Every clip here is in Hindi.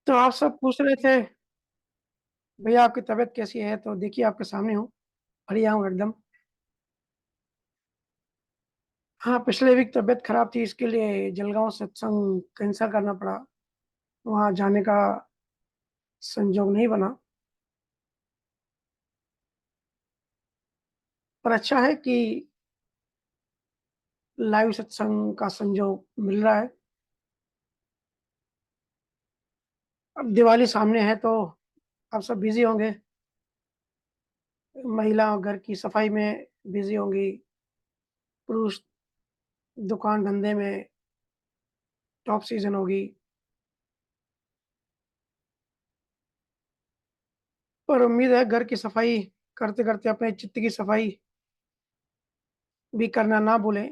तो आप सब पूछ रहे थे, भैया आपकी तबीयत कैसी है? तो देखिए आपके सामने हूँ, बढ़िया हूँ एकदम। हाँ, पिछले वीक तबीयत खराब थी इसके लिए जलगाँव सत्संग कैंसल करना पड़ा। वहाँ जाने का संजोग नहीं बना। पर अच्छा है कि लाइव सत्संग का संजोग मिल रहा है। अब दिवाली सामने है तो आप सब बिज़ी होंगे। महिला घर की सफाई में बिज़ी होंगी, पुरुष दुकान धंधे में टॉप सीज़न होगी। पर उम्मीद है घर की सफाई करते-करते अपने चित्त की सफाई भी करना ना भूलें,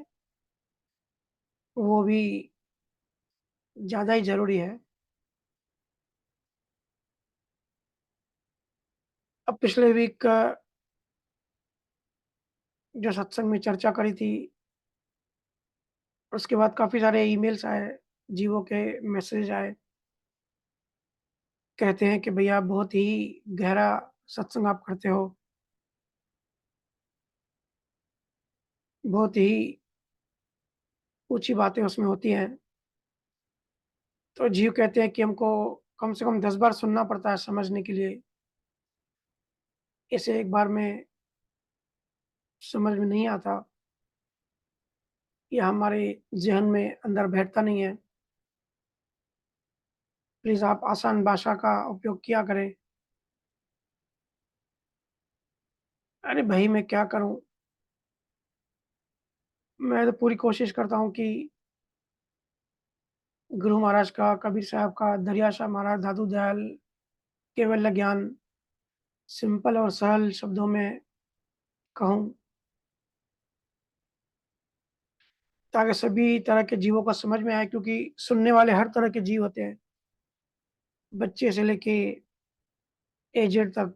वो भी ज़्यादा ही ज़रूरी है। अब पिछले वीक का जो सत्संग में चर्चा करी थी, उसके बाद काफ़ी सारे ईमेल्स आए, जीवों के मैसेज आए, कहते हैं कि भैया बहुत ही गहरा सत्संग आप करते हो, बहुत ही ऊँची बातें उसमें होती हैं। तो जीव कहते हैं कि हमको कम से कम 10 बार सुनना पड़ता है समझने के लिए, इसे एक बार में समझ में नहीं आता या हमारे ज़हन में अंदर बैठता नहीं है। प्लीज़ आप आसान भाषा का उपयोग किया करें। अरे भई, मैं क्या करूँ? मैं तो पूरी कोशिश करता हूँ कि गुरु महाराज का, कबीर साहब का, दरिया शाह महाराज, दादू दयाल, केवल ज्ञान सिंपल और सरल शब्दों में कहूँ, ताकि सभी तरह के जीवों को समझ में आए, क्योंकि सुनने वाले हर तरह के जीव होते हैं, बच्चे से लेके एजेड तक।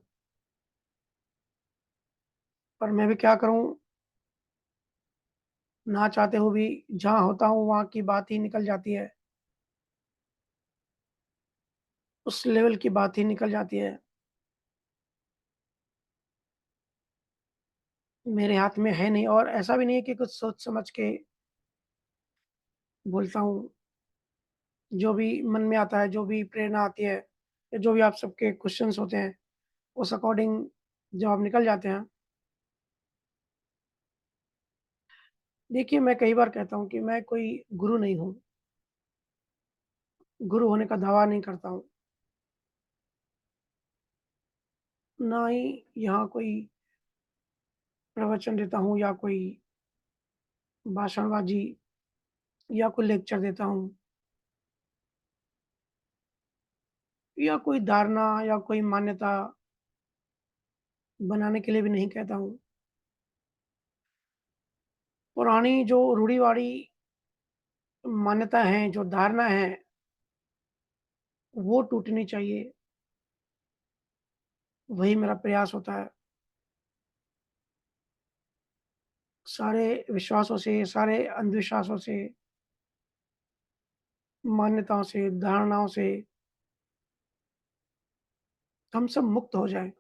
पर मैं भी क्या करूँ, ना चाहते हुए भी जहाँ होता हूँ, वहाँ की बात ही निकल जाती है, उस लेवल की बात ही निकल जाती है। मेरे हाथ में है नहीं और ऐसा भी नहीं है कि कुछ सोच समझ के बोलता हूँ। जो भी मन में आता है, जो भी प्रेरणा आती है, या जो भी आप सबके क्वेश्चन्स होते हैं, उस अकॉर्डिंग जवाब निकल जाते हैं। देखिए, मैं कई बार कहता हूँ कि मैं कोई गुरु नहीं हूँ, गुरु होने का दावा नहीं करता हूँ, ना ही यहाँ कोई प्रवचन देता हूँ या कोई भाषणबाजी या कोई लेक्चर देता हूँ या कोई धारणा या कोई मान्यता बनाने के लिए भी नहीं कहता हूँ। पुरानी जो रूढ़िवादी मान्यता हैं, जो धारणा है, वो टूटनी चाहिए, वही मेरा प्रयास होता है। सारे विश्वासों से, सारे अंधविश्वासों से, मान्यताओं से, धारणाओं से हम सब मुक्त हो जाएँ,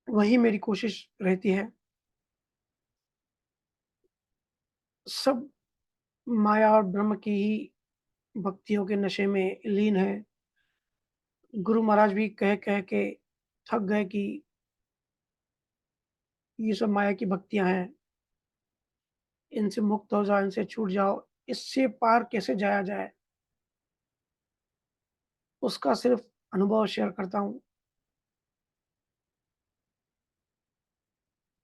वही मेरी कोशिश रहती है। सब माया और ब्रह्म की ही भक्तियों के नशे में लीन है। गुरु महाराज भी कह-कह के थक गए कि ये सब माया की भक्तियाँ हैं, इनसे मुक्त हो जाओ, इनसे छूट जाओ, इससे पार कैसे जाया जाए? उसका सिर्फ़ अनुभव शेयर करता हूँ,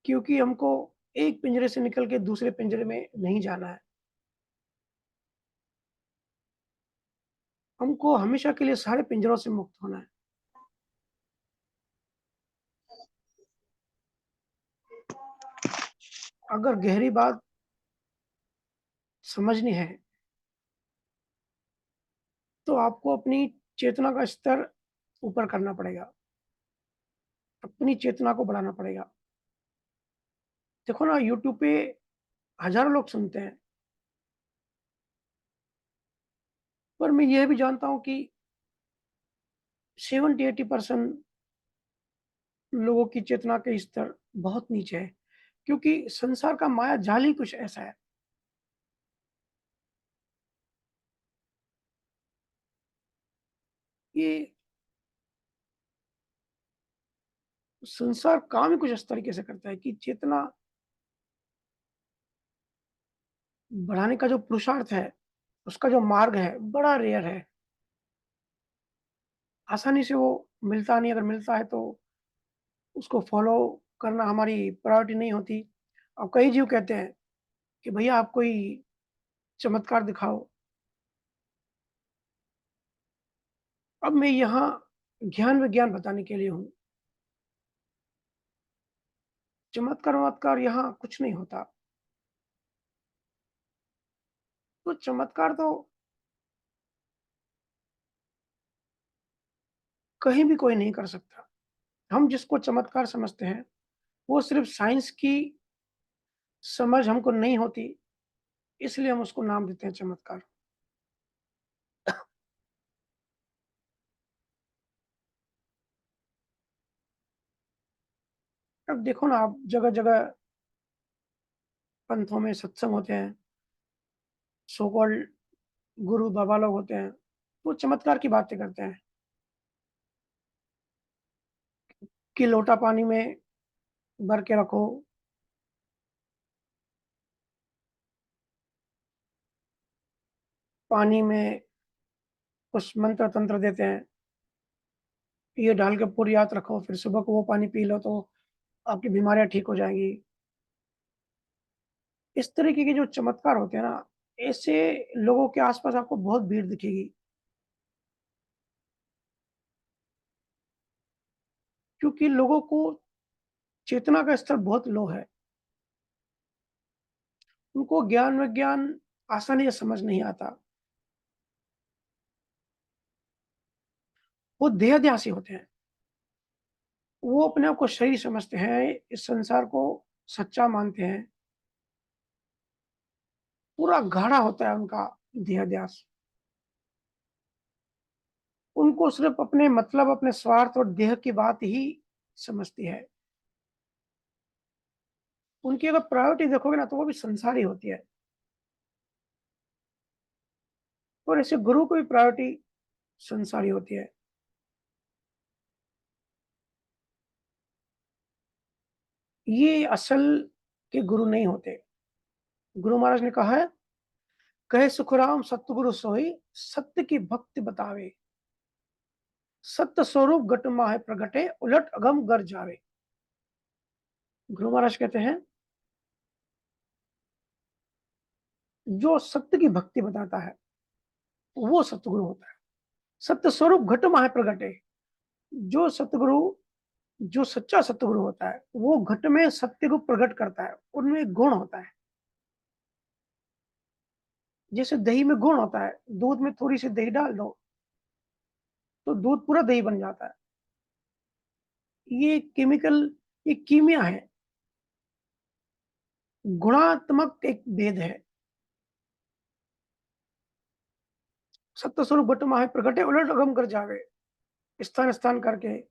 क्योंकि हमको एक पिंजरे से निकल के दूसरे पिंजरे में नहीं जाना है। हमको हमेशा के लिए सारे पिंजरों से मुक्त होना है। अगर गहरी बात समझनी है, तो आपको अपनी चेतना का स्तर ऊपर करना पड़ेगा, अपनी चेतना को बढ़ाना पड़ेगा। देखो ना, यूट्यूब पे हज़ारों लोग सुनते हैं, पर मैं ये भी जानता हूँ कि 70-80% लोगों की चेतना के स्तर बहुत नीचे है, क्योंकि संसार का माया जाल ही कुछ ऐसा है। ये संसार काम ही कुछ इस तरीके से करता है कि चेतना बढ़ाने का जो पुरुषार्थ है, उसका जो मार्ग है, बड़ा रेयर है। आसानी से वो मिलता नहीं, अगर मिलता है तो उसको फ़ॉलो करना हमारी प्रायोरिटी नहीं होती। अब कई जीव कहते हैं कि भैया आप कोई चमत्कार दिखाओ। अब मैं यहाँ ज्ञान-विज्ञान बताने के लिए हूँ। चमत्कार-वमत्कार यहाँ कुछ नहीं होता। तो चमत्कार तो कहीं भी कोई नहीं कर सकता। हम जिसको चमत्कार समझते हैं, वो सिर्फ़ साइंस की समझ हमको नहीं होती, इसलिए हम उसको नाम देते हैं चमत्कार। अब देखो ना आप जगह-जगह पंथों में सत्संग होते हैं, सो कॉल्ड गुरु बाबा लोग होते हैं, वो चमत्कार की बातें करते हैं कि लोटा पानी में भर के रखो, पानी में कुछ मंत्र-तंत्र देते हैं, ये डाल के पूरी रात रखो, फिर सुबह को वो पानी पी लो तो आपकी बीमारियाँ ठीक हो जाएँगी। इस तरीके के जो चमत्कार होते हैं ना, ऐसे लोगों के आस-पास आपको बहुत भीड़ दिखेगी, क्योंकि लोगों को चेतना का स्तर बहुत लो है। उनको ज्ञान-विज्ञान आसानी से समझ नहीं आता। वो देहध्यासी होते हैं। वो अपने आप को शरीर समझते हैं, इस संसार को सच्चा मानते हैं। पूरा गाढ़ा होता है उनका देहध्यास। उनको सिर्फ़ अपने मतलब, अपने स्वार्थ और देह की बात ही समझती है। उनकी अगर प्रायोरिटी देखोगे ना, तो वो भी संसारी होती है और ऐसे गुरु की भी प्रायोरिटी संसारी होती है। ये असल के गुरु नहीं होते। गुरु महाराज ने कहा है, "कहे सुखराम सतगुरु सोई, सत्य की भक्ति बतावे। सत्य स्वरूप घट माहे प्रगटे, उलट अगम गर जावे।" गुरु महाराज कहते हैं, जो सत्य की भक्ति बताता है, वो सतगुरु होता है। सत्य स्वरूप घट माहे प्रगटे। जो सतगुरु जो सच्चा सतगुरु होता है, वो घट में सत्य को प्रकट करता है, उनमें एक गुण होता है। जैसे दही में गुण होता है, दूध में थोड़ी-सी दही डाल दो, तो दूध पूरा दही बन जाता है। ये केमिकल ये कीमिया है, गुणात्मक एक भेद है। सत्य स्वरूप घट माहे प्रगटे उलट अगम कर जावे। स्थान-स्थान करके,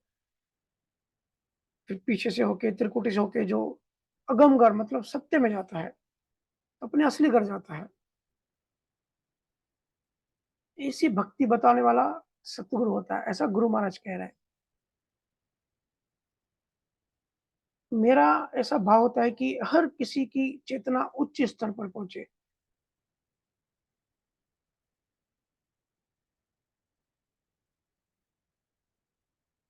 फिर पीछे से होके, त्रिकुटी से होके जो अगमगर मतलब सत्य में जाता है, अपने असली घर जाता है। ऐसी भक्ति बताने वाला सतगुरु होता है, ऐसा गुरु महाराज कह रहे हैं। मेरा ऐसा भाव होता है कि हर किसी की चेतना उच्च स्तर पर पहुँचे,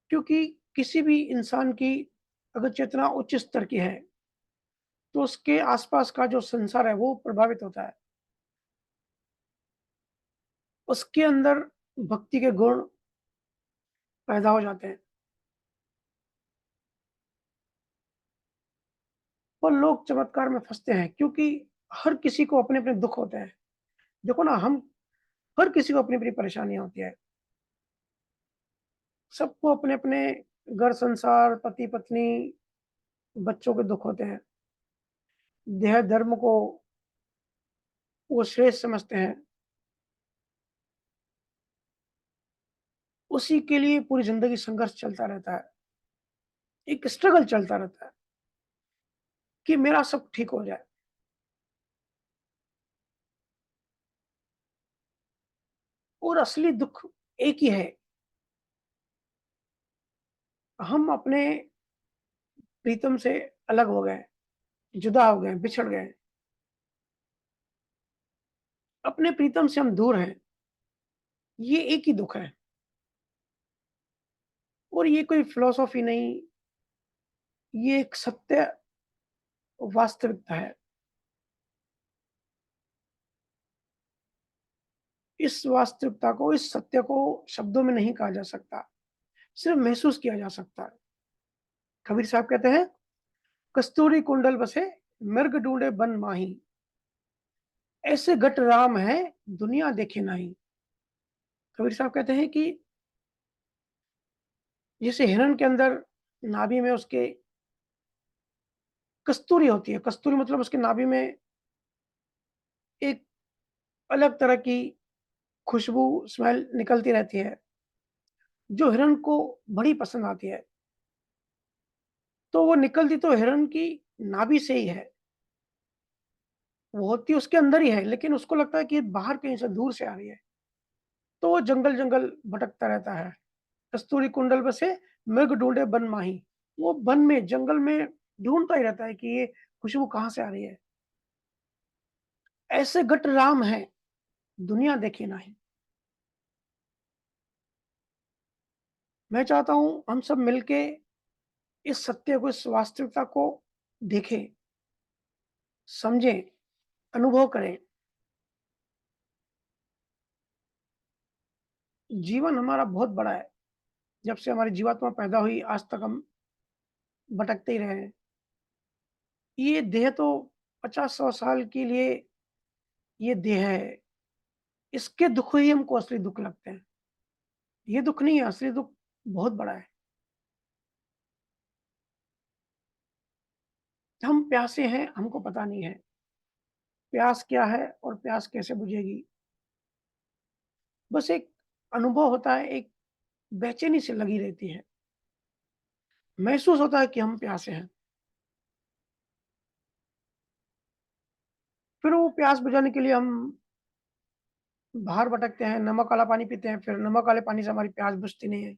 क्योंकि किसी भी इंसान की अगर चेतना उच्च स्तर की है, तो उसके आसपास का जो संसार है, वो प्रभावित होता है। उसके अंदर भक्ति के गुण पैदा हो जाते हैं और लोग चमत्कार में फँसते हैं, क्योंकि हर किसी को अपने-अपने दुःख होते हैं। देखो ना, हम हर किसी को अपनी-अपनी परेशानियाँ होती है। सबको अपने-अपने घर संसार, पति-पत्नी, बच्चों के दुःख होते हैं। देह धर्म को वो श्रेष्ठ समझते हैं। उसी के लिए पूरी ज़िंदगी संघर्ष चलता रहता है, एक स्ट्रगल चलता रहता है कि मेरा सब ठीक हो जाए। और असली दुःख एक ही है, हम अपने प्रीतम से अलग हो गए, जुदा हो गए, बिछड़ गए। अपने प्रीतम से हम दूर हैं, ये एक ही दुःख है। और ये कोई फिलॉसफी नहीं, ये एक सत्य वास्तविकता है। इस वास्तविकता को, इस सत्य को शब्दों में नहीं कहा जा सकता, सिर्फ महसूस किया जा सकता है। कबीर साहब कहते हैं, कस्तूरी कुंडल बसे मृग ढूंढे बन माही, ऐसे घट राम है दुनिया देखे नाही। कबीर साहब कहते हैं कि जैसे हिरण के अंदर नाभि में उसके कस्तूरी होती है, कस्तूरी मतलब उसके नाभि में एक अलग तरह की खुशबू, स्मेल निकलती रहती है, जो हिरण को बड़ी पसंद आती है। तो वो निकलती तो हिरण की नाभि से ही है, वो होती उसके अंदर ही है, लेकिन उसको लगता है कि ये बाहर कहीं से दूर से आ रही है, तो वो जंगल-जंगल भटकता रहता है। कस्तूरी कुंडल बसे मृग ढूँढे बन माही, वो वन में, जंगल में ढूँढता ही रहता है कि ये खुशबू कहाँ से आ रही है। ऐसे घट राम हैं, दुनिया देखे नाहीं। मैं चाहता हूँ हम सब मिलके इस सत्य को, इस वास्तविकता को देखें, समझें, अनुभव करें। जीवन हमारा बहुत बड़ा है। जब से हमारी जीवात्मा पैदा हुई, आज तक हम भटकते ही रहे हैं। ये देह तो 50-100 साल के लिए ये देह है। इसके दुःख ही हमको असली दुःख लगते हैं। ये दुःख नहीं है, असली दुःख बहुत बड़ा है। हम प्यासे हैं, हमको पता नहीं है। प्यास क्या है और प्यास कैसे बुझेगी? बस एक अनुभव होता है, एक बेचैनी सी लगी रहती है। महसूस होता है कि हम प्यासे हैं। फिर वो प्यास बुझाने के लिए हम बाहर भटकते हैं, नमक वाला पानी पीते हैं, फिर नमक वाले पानी से हमारी प्यास बुझती नहीं है।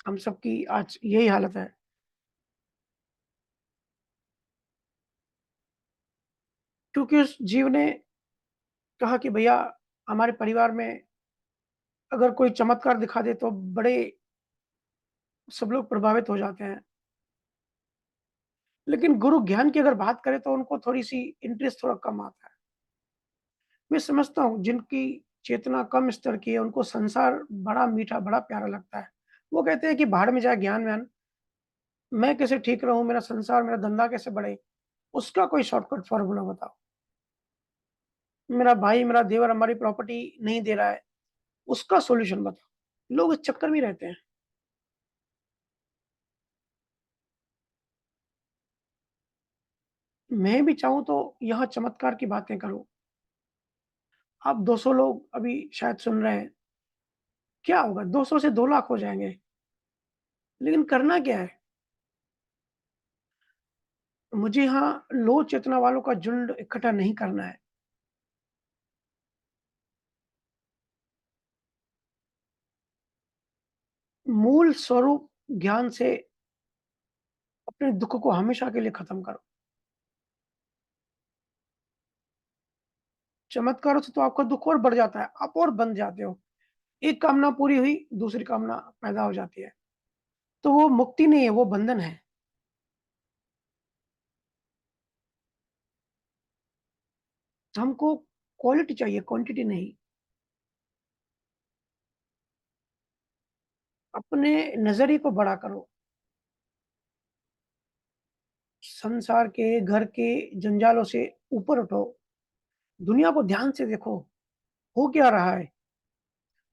हम सबकी आज यही हालत है। क्योंकि उस जीव ने कहा कि भैया, हमारे परिवार में अगर कोई चमत्कार दिखा दे तो बड़े सब लोग प्रभावित हो जाते हैं। लेकिन गुरु ज्ञान की अगर बात करें तो उनको थोड़ी-सी इंटरेस्ट थोड़ा कम आता है। मैं समझता हूँ जिनकी चेतना कम स्तर की है, उनको संसार बड़ा मीठा, बड़ा प्यारा लगता है। वो कहते हैं कि भाड़ में जाए ज्ञान-व्यान, मैं कैसे ठीक रहूँ, मेरा संसार, मेरा धंधा कैसे बढ़े, उसका कोई शॉर्टकट फ़ॉर्मूला बताओ। मेरा भाई, मेरा देवर हमारी प्रॉपर्टी नहीं दे रहा है, उसका सॉल्यूशन बताओ। लोग इस चक्कर में रहते हैं। मैं भी चाहूँ तो यहाँ चमत्कार की बातें करूँ। आप 200 लोग अभी शायद सुन रहे हैं, क्या होगा? 200 से 2 लाख हो जाएँगे। लेकिन करना क्या है? मुझे यहाँ लो चेतना वालों का झुंड इकट्ठा नहीं करना है। मूल स्वरूप ज्ञान से अपने दुःख को हमेशा के लिए खत्म करो। चमत्कारों से तो आपका दुःख और बढ़ जाता है, आप और बंध जाते हो। एक कामना पूरी हुई, दूसरी कामना पैदा हो जाती है। तो वो मुक्ति नहीं है, वो बंधन है। हमको क्वालिटी चाहिए, क्वांटिटी नहीं। अपने नज़रिए को बड़ा करो। संसार के, घर के जंजालों से ऊपर उठो। दुनिया को ध्यान से देखो, हो क्या रहा है?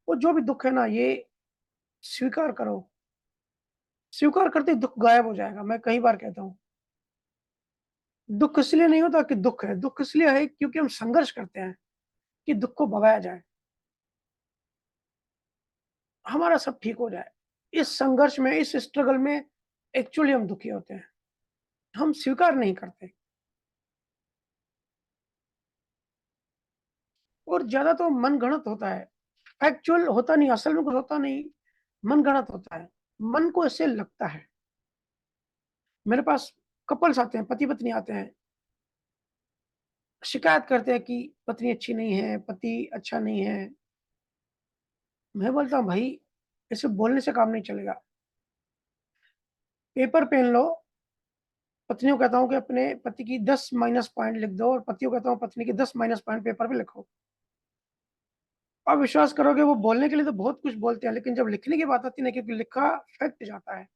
वो जो भी दुःख है ना, ये स्वीकार करो। स्वीकार करते ही दुःख गायब हो जाएगा। मैं कई बार कहता हूँ, दुःख इसलिए नहीं होता कि दुःख है, दुःख इसलिए है क्योंकि हम संघर्ष करते हैं कि दुःख को भगाया जाए। हमारा सब ठीक हो जाए। इस संघर्ष में, इस स्ट्रगल में एक्चुअली हम दुखी होते हैं। हम स्वीकार नहीं करते और ज़्यादा तो मनगढ़ंत होता है। फैक्चुअल होता नहीं, असल में कुछ होता नहीं, मनगढ़ंत होता है। मन को ऐसे लगता है। मेरे पास कपल्स आते हैं, पति-पत्नी आते हैं, शिकायत करते हैं कि पत्नी अच्छी नहीं है, पति अच्छा नहीं है। मैं बोलता हूँ भाई, ऐसे बोलने से काम नहीं चलेगा। पेपर पेन लो, पत्नी को कहता हूँ कि अपने पति की 10 माइनस पॉइंट लिख दो और पति को कहता हूँ पत्नी के 10 माइनस पॉइंट पेपर पे लिखो। आप विश्वास करोगे वो बोलने के लिए तो बहुत कुछ बोलते हैं, लेकिन जब लिखने की बात आती है ना, क्योंकि लिखा फैक्ट जाता है,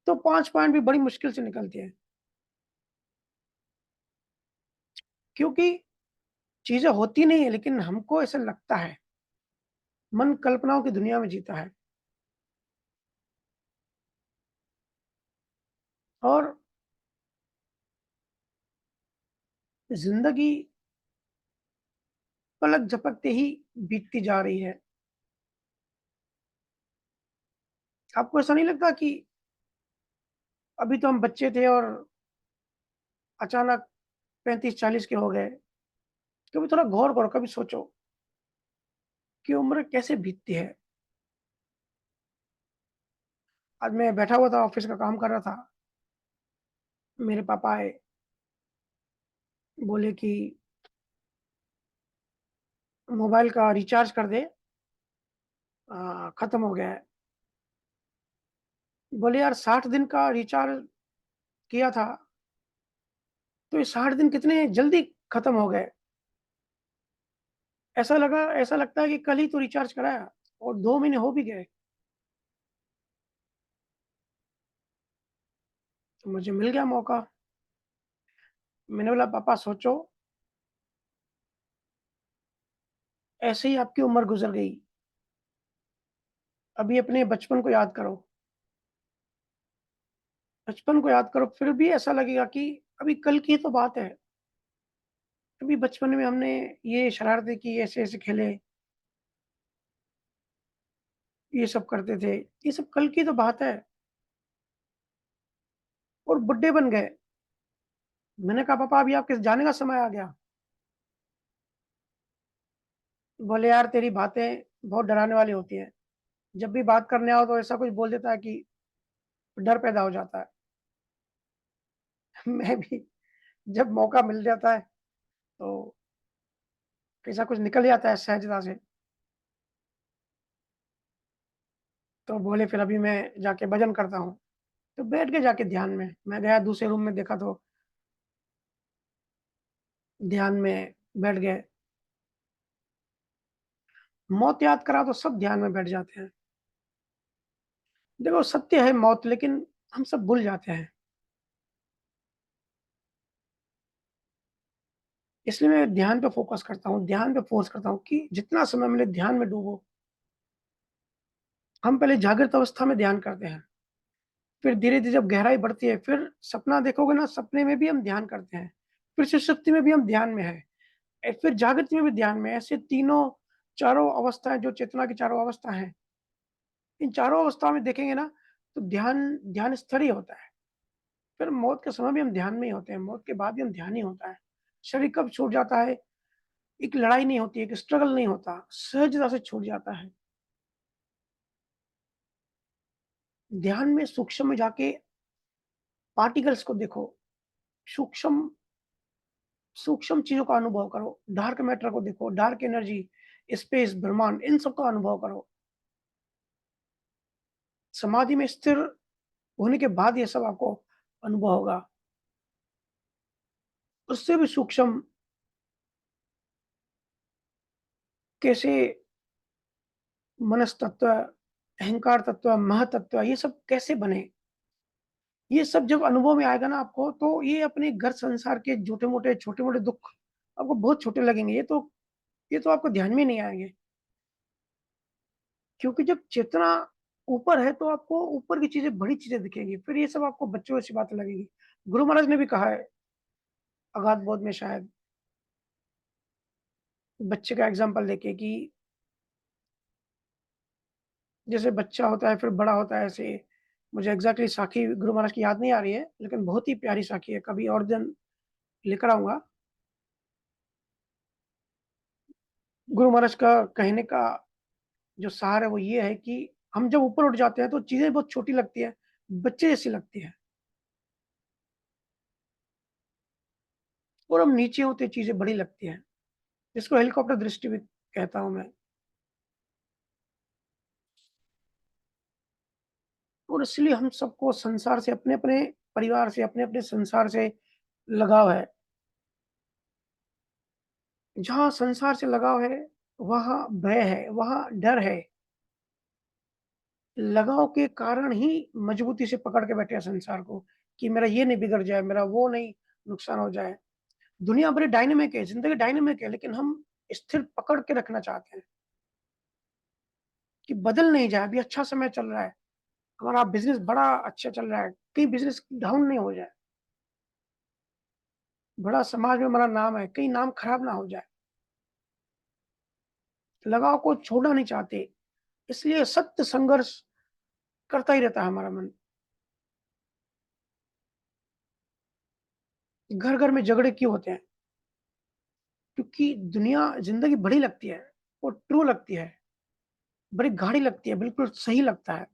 तो 5 पॉइंट भी बड़ी मुश्किल से निकलते हैं। क्योंकि चीज़ें होती नहीं है, लेकिन हमको ऐसा लगता है। मन कल्पनाओं की दुनिया में जीता है और ज़िंदगी पलक झपकते ही बीतती जा रही है। आपको ऐसा नहीं लगता कि अभी तो हम बच्चे थे और अचानक 35-40 के हो गए? कभी थोड़ा गौर करो, कभी सोचो कि उम्र कैसे बीतती है। आज मैं बैठा हुआ था, ऑफ़िस का काम कर रहा था। मेरे पापा आए, बोले कि मोबाइल का रिचार्ज कर दे, खत्म हो गया है। बोले यार 60 दिन का रिचार्ज किया था, तो ये 60 दिन कितने जल्दी खत्म हो गए। ऐसा लगता है कि कल ही तो रिचार्ज कराया और 2 महीने हो भी गए। तो मुझे मिल गया मौका। मैंने बोला पापा सोचो, ऐसे ही आपकी उम्र गुज़र गई। अभी अपने बचपन को याद करो। बचपन को याद करो, फिर भी ऐसा लगेगा कि अभी कल की तो बात है। अभी बचपन में हमने ये शरारतें की, ऐसे-ऐसे खेले, ये सब करते थे। ये सब कल की तो बात है और बुड्ढे बन गए। मैंने कहा पापा अभी आपके जाने का समय आ गया। बोले यार तेरी बातें बहुत डराने वाली होती हैं। जब भी बात करने आओ तो ऐसा कुछ बोल देता है कि डर पैदा हो जाता है। मैं भी जब मौका मिल जाता है तो ऐसा कुछ निकल जाता है सहजता से। तो बोले फिर अभी मैं जाके भजन करता हूँ। तो बैठ गए जाके ध्यान में। मैं गया दूसरे रूम में, देखा तो ध्यान में बैठ गए। मौत याद करा तो सब ध्यान में बैठ जाते हैं। देखो सत्य है मौत, लेकिन हम सब भूल जाते हैं। इसलिए मैं ध्यान पे फ़ोकस करता हूँ, ध्यान पे फ़ोर्स करता हूँ कि जितना समय मिले ध्यान में डूबो। हम पहले जागृत अवस्था में ध्यान करते हैं, फिर धीरे-धीरे जब गहराई बढ़ती है, फिर सपना देखोगे ना, सपने में भी हम ध्यान करते हैं, फिर सुषुप्ति में भी हम ध्यान में हैं, फिर जागृत में भी ध्यान में हैं। ऐसे तीनों चारों अवस्थाएँ जो चेतना की चारों अवस्था हैं, इन चारों अवस्थाओं में देखेंगे ना, तो ध्यान ध्यान स्थिर ही होता है। फिर मौत के समय भी हम ध्यान में ही होते हैं, मौत के बाद भी हम ध्यान ही होता है। शरीर कब छूट जाता है, एक लड़ाई नहीं होती, एक स्ट्रगल नहीं होता, सहजता से छूट जाता है। ध्यान में सूक्ष्म में जाके पार्टिकल्स को देखो, सूक्ष्म सूक्ष्म चीज़ों का अनुभव करो, डार्क मैटर को देखो, डार्क एनर्जी, स्पेस, ब्रह्मांड, इन सब का अनुभव करो। समाधि में स्थिर होने के बाद ये सब आपको अनुभव होगा। उससे भी सूक्ष्म कैसे मनस्तत्व, अहंकार तत्व, महतत्व ये सब कैसे बने? ये सब जब अनुभव में आएगा ना आपको, तो ये अपने घर संसार के छोटे-मोटे छोटे-मोटे दुःख आपको बहुत छोटे लगेंगे। ये तो आपको ध्यान में नहीं आएँगे। क्योंकि जब चेतना ऊपर है, तो आपको ऊपर की चीज़ें, बड़ी चीज़ें दिखेंगी। फिर ये सब आपको बच्चों जैसी बातें लगेगी। गुरु महाराज ने भी कहा है, अगाध बोध में शायद, बच्चे का एग्ज़ाम्पल देके कि जैसे बच्चा होता है, फिर बड़ा होता है, ऐसे मुझे एग्ज़ैक्टली साखी गुरु महाराज की याद नहीं आ रही है, लेकिन बहुत ही प्यारी साखी है, कभी और दिन लेकर आऊँगा। गुरु महाराज का कहने का जो सार है वो ये है कि हम जब ऊपर उठ जाते हैं तो चीज़ें बहुत छोटी लगती हैं, बच्चे जैसी लगती हैं और हम नीचे होते चीज़ें बड़ी लगती हैं, जिसको हेलीकॉप्टर दृष्टि भी कहता हूँ मैं। और इसलिए हम सबको संसार से अपने-अपने परिवार से, अपने-अपने संसार से लगाव है। जहाँ संसार से लगाव है, वहाँ भय है, वहाँ डर है। लगाव के कारण ही मजबूती से पकड़ के बैठे हैं संसार को, कि मेरा ये नहीं बिगड़ जाए, मेरा वो नहीं नुकसान हो जाए। दुनिया बड़ी डायनामिक है, ज़िंदगी डायनामिक है, लेकिन हम स्थिर पकड़ के रखना चाहते हैं कि बदल नहीं जाए, अभी अच्छा समय चल रहा है, हमारा बिज़नेस बड़ा अच्छा चल रहा है, कहीं बिज़नेस डाउन नहीं हो जाए, बड़ा समाज में हमारा नाम है, कहीं नाम खराब ना हो जाए। लगाव को छोड़ना नहीं चाहते, इसलिए सत्य संघर्ष करता ही रहता है हमारा मन। घर-घर में झगड़े क्यों होते हैं? क्योंकि दुनिया ज़िंदगी बड़ी लगती है और ट्रू लगती है, बड़ी गाढ़ी लगती है, बिल्कुल सही लगता है।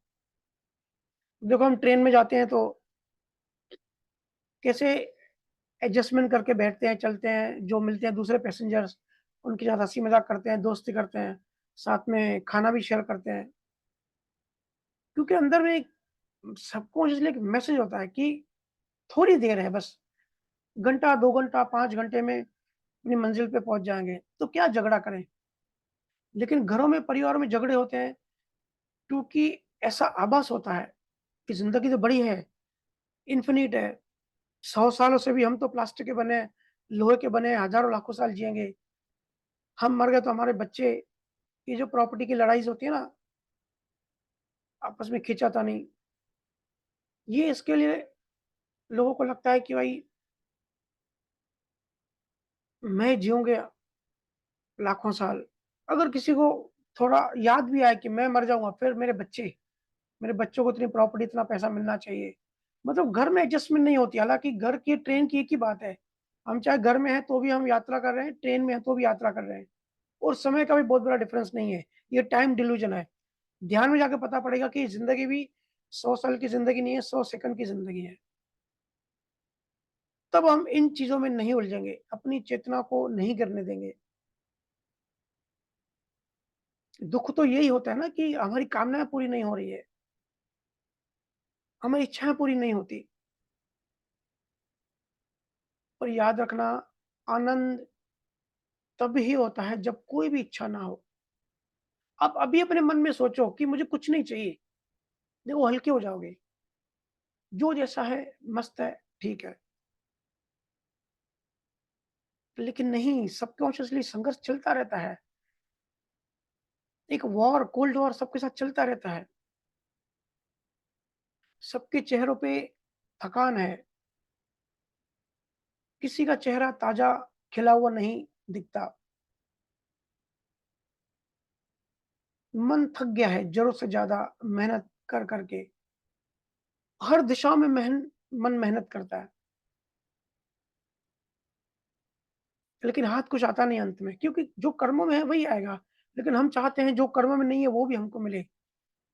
देखो हम ट्रेन में जाते हैं तो कैसे एडजस्टमेंट करके बैठते हैं, चलते हैं, जो मिलते हैं दूसरे पैसेंजर्स, उनके साथ हँसी-मज़ाक करते हैं, दोस्ती करते हैं, साथ में खाना भी शेयर करते हैं। क्योंकि अंदर में एक सबकॉन्शियसली एक मैसेज होता है कि थोड़ी देर है बस, घंटा, 2 घंटा, 5 घंटे में अपनी मंज़िल पे पहुँच जाएँगे, तो क्या झगड़ा करें? लेकिन घरों में, परिवारों में झगड़े होते हैं क्योंकि ऐसा आभास होता है कि ज़िंदगी तो बड़ी है, इन्फ़िनिट है, 100 सालों से भी हम तो प्लास्टिक के बने हैं, लोहे के बने हैं, हज़ारों लाखों साल जिएँगे। हम मर गए तो हमारे बच्चे, ये जो प्रॉपर्टी की लड़ाई होती है ना, आपस में खींचातानी, ये इसके लिए लोगों को लगता है कि भाई मैं जीऊँगा लाखों साल। अगर किसी को थोड़ा याद भी आए कि मैं मर जाऊँगा, फिर मेरे बच्चों को इतनी प्रॉपर्टी, इतना पैसा मिलना चाहिए। मतलब घर में एडजस्टमेंट नहीं होती, हालाँकि घर की, ट्रेन की एक ही बात है। हम चाहे घर में हैं तो भी हम यात्रा कर रहे हैं, ट्रेन में हैं तो भी यात्रा कर रहे हैं और समय का भी बहुत बड़ा डिफरेंस नहीं है। ये टाइम डिल्यूज़न है। ध्यान में जाके पता पड़ेगा कि ज़िंदगी भी 100 साल की ज़िंदगी नहीं है, 100 सेकंड की ज़िंदगी है। तब हम इन चीज़ों में नहीं उलझेंगे, अपनी चेतना को नहीं गिरने देंगे। दुःख तो यही होता है ना कि हमारी कामनाएँ पूरी नहीं हो रही है, हमारी इच्छाएँ पूरी नहीं होती। और याद रखना, आनंद तब ही होता है जब कोई भी इच्छा ना हो। आप अभी अपने मन में सोचो कि मुझे कुछ नहीं चाहिए, देखो हल्के हो जाओगे। जो जैसा है मस्त है, ठीक है। लेकिन नहीं, सबकॉन्शियसली संघर्ष चलता रहता है। एक वॉर, कोल्ड वॉर सबके साथ चलता रहता है। सबके चेहरों पे थकान है, किसी का चेहरा ताज़ा खिला हुआ नहीं दिखता। मन थक गया है ज़रूरत से ज़्यादा मेहनत कर के। हर दिशा में मन मेहनत करता है, लेकिन हाथ कुछ आता नहीं अंत में, क्योंकि जो कर्मों में है वही आएगा। लेकिन हम चाहते हैं जो कर्मों में नहीं है वो भी हमको मिले।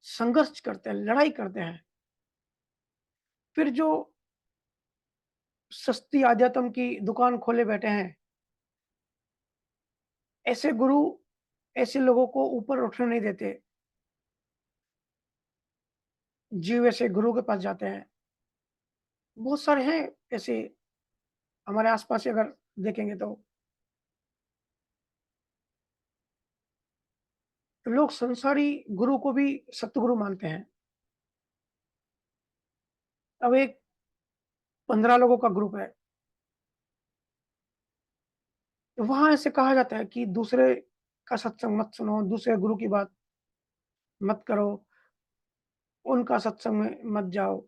संघर्ष करते हैं, लड़ाई करते हैं। फिर जो सस्ती आध्यात्म की दुकान खोले बैठे हैं, ऐसे गुरु ऐसे लोगों को ऊपर उठने नहीं देते। जीव ऐसे गुरु के पास जाते हैं। बहुत सारे हैं ऐसे, हमारे आस-पास ही अगर देखेंगे तो। लोग संसारी गुरु को भी सतगुरु मानते हैं। अब एक 15 लोगों का ग्रुप है, तो वहाँ ऐसे कहा जाता है कि दूसरे का सत्संग मत सुनो, दूसरे गुरु की बात मत करो, उनका सत्संग में मत जाओ।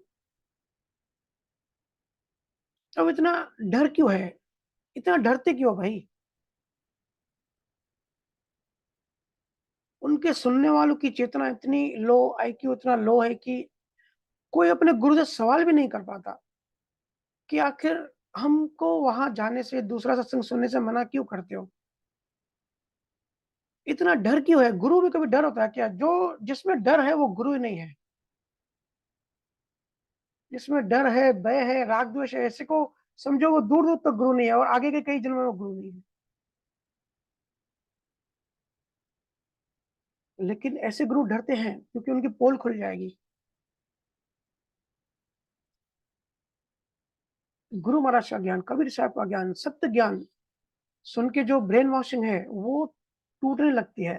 अब इतना डर क्यों है? इतना डरते क्यों हो भाई? उनके सुनने वालों की चेतना इतनी लो, आईक्यू इतना लो है कि कोई अपने गुरु से सवाल भी नहीं कर पाता कि आखिर हमको वहाँ जाने से, दूसरा सत्संग सुनने से मना क्यों करते हो? इतना डर क्यों है? गुरु में कभी डर होता है क्या? जो जिसमें डर है वो गुरु ही नहीं है। जिसमें डर है, भय है, राग-द्वेष है, ऐसे को समझो वो दूर-दूर तक गुरु नहीं है और आगे के कई जन्मों में वो गुरु नहीं है। लेकिन ऐसे गुरु डरते हैं क्योंकि उनकी पोल खुल जाएगी। गुरु महाराज का ज्ञान, कबीर साहब का ज्ञान, सत्य ज्ञान सुन के जो ब्रेन वॉशिंग है, वो टूटने लगती है।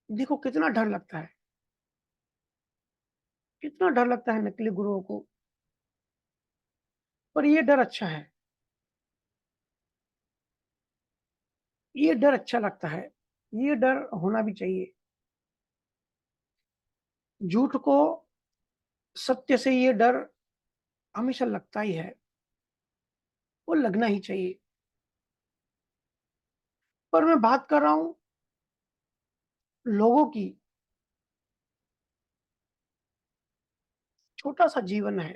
देखो कितना डर लगता है, कितना डर लगता है नकली गुरुओं को, पर ये डर अच्छा है, ये डर अच्छा लगता है, ये डर होना भी चाहिए। झूठ को सत्य से ये डर हमेशा लगता ही है, वो लगना ही चाहिए। पर मैं बात कर रहा हूँ लोगों की, छोटा-सा जीवन है,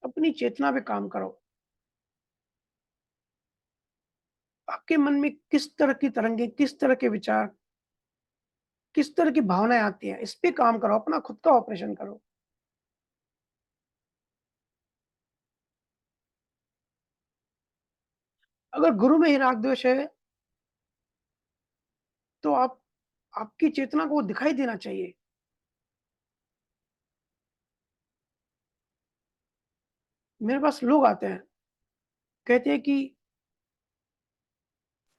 अपनी चेतना पे काम करो। आपके मन में किस तरह की तरंगे, किस तरह के विचार, किस तरह की भावनाएँ आती हैं, इस पे काम करो, अपना खुद का ऑपरेशन करो। अगर गुरु में ही राग द्वेष है, तो आप आपकी चेतना को वो दिखाई देना चाहिए। मेरे पास लोग आते हैं, कहते हैं कि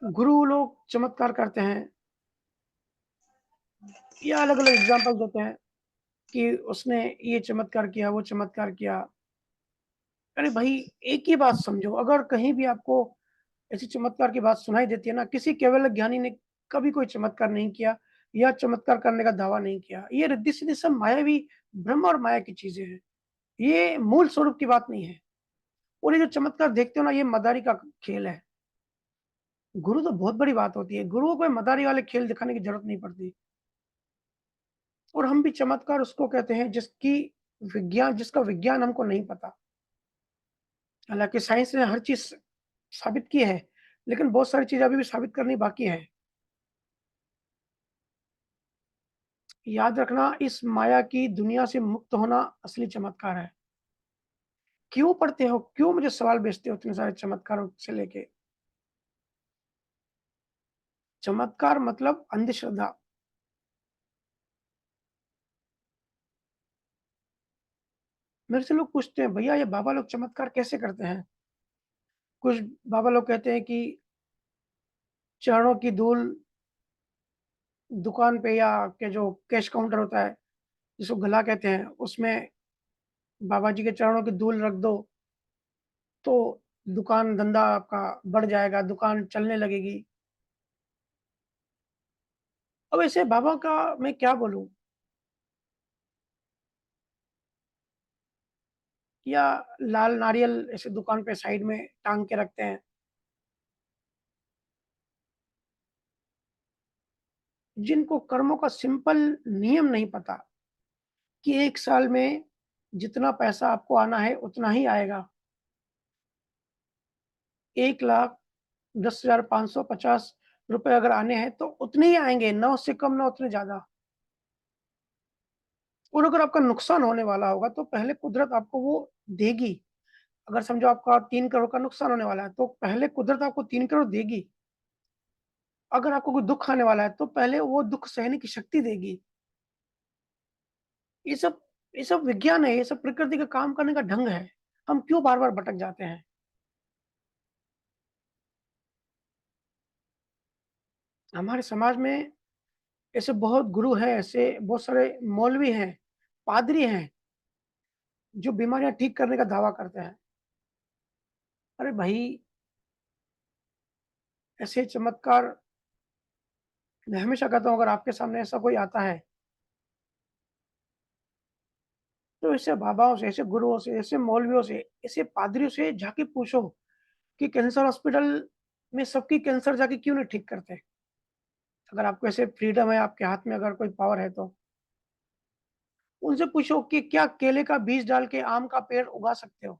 गुरु लोग चमत्कार करते हैं या अलग-अलग एग्ज़ाम्पल देते हैं कि उसने ये चमत्कार किया, वो चमत्कार किया। अरे भाई, एक ही बात समझो, अगर कहीं भी आपको ऐसी चमत्कार की बात सुनाई देती है ना, किसी केवल ज्ञानी ने कभी कोई चमत्कार नहीं किया या चमत्कार करने का दावा नहीं किया। ये रिद्धी-सिद्धि सब मायावी, ब्रह्म और माया की चीज़ें हैं। ये मूल स्वरूप की बात नहीं है। और ये जो चमत्कार देखते हो ना, ये मदारी का खेल है। गुरु तो बहुत बड़ी बात होती है। गुरुओं को मदारी वाले खेल दिखाने की ज़रूरत नहीं पड़ती। और हम भी चमत्कार उसको कहते हैं जिसका विज्ञान हमको नहीं पता। हालाँकि साइंस ने हर चीज़ साबित की है, लेकिन बहुत सारी चीज़ें अभी भी साबित करनी बाकी है। याद रखना, इस माया की दुनिया से मुक्त होना असली चमत्कार है। क्यों पढ़ते हो? क्यों मुझे सवाल भेजते हो इतने सारे चमत्कारों से लेके? चमत्कार मतलब अंधश्रद्धा। मेरे से लोग पूछते हैं, भैया ये बाबा लोग चमत्कार कैसे करते हैं? कुछ बाबा लोग कहते हैं कि चरणों की धूल दुकान पे या के जो कैश काउंटर होता है, जिसको गल्ला कहते हैं, उसमें बाबा जी के चरणों की धूल रख दो, तो दुकान धंधा आपका बढ़ जाएगा, दुकान चलने लगेगी। अब ऐसे बाबा का मैं क्या बोलूँ? या लाल नारियल ऐसे दुकान पे साइड में टाँग के रखते हैं, जिनको कर्मों का सिंपल नियम नहीं पता कि 1 साल में जितना पैसा आपको आना है, उतना ही आएगा। 1,00,000 10,550 रुपए अगर आने हैं, तो उतने ही आएँगे, ना उससे कम, ना उतने ज़्यादा। और अगर आपका नुकसान होने वाला होगा, तो पहले कुदरत आपको वो देगी। अगर समझो आपका 3 करोड़ का नुकसान होने वाला है, तो पहले कुदरत आपको 3 करोड़ देगी। अगर आपको कोई दुःख आने वाला है, तो पहले वो दुःख सहने की शक्ति देगी। ये सब ये सब विज्ञान है, ये सब प्रकृति का काम करने का ढंग है। हम क्यों बार-बार भटक जाते हैं? हमारे समाज में ऐसे बहुत गुरु हैं, ऐसे बहुत सारे मौलवी हैं, पादरी हैं, जो बीमारियाँ ठीक करने का दावा करते हैं। अरे भाई! ऐसे चमत्कार मैं हमेशा कहता हूँ, अगर आपके सामने ऐसा कोई आता है, तो ऐसे बाबाओं से, ऐसे गुरुओं से, ऐसे मौलवियों से, ऐसे पादरियों से जाके पूछो कि कैंसर हॉस्पिटल में सबकी कैंसर जाके क्यों नहीं ठीक करते? अगर आपको ऐसे फ्रीडम है, आपके हाथ में अगर कोई पावर है तो। उनसे पूछो कि क्या केले का बीज डाल के आम का पेड़ उगा सकते हो?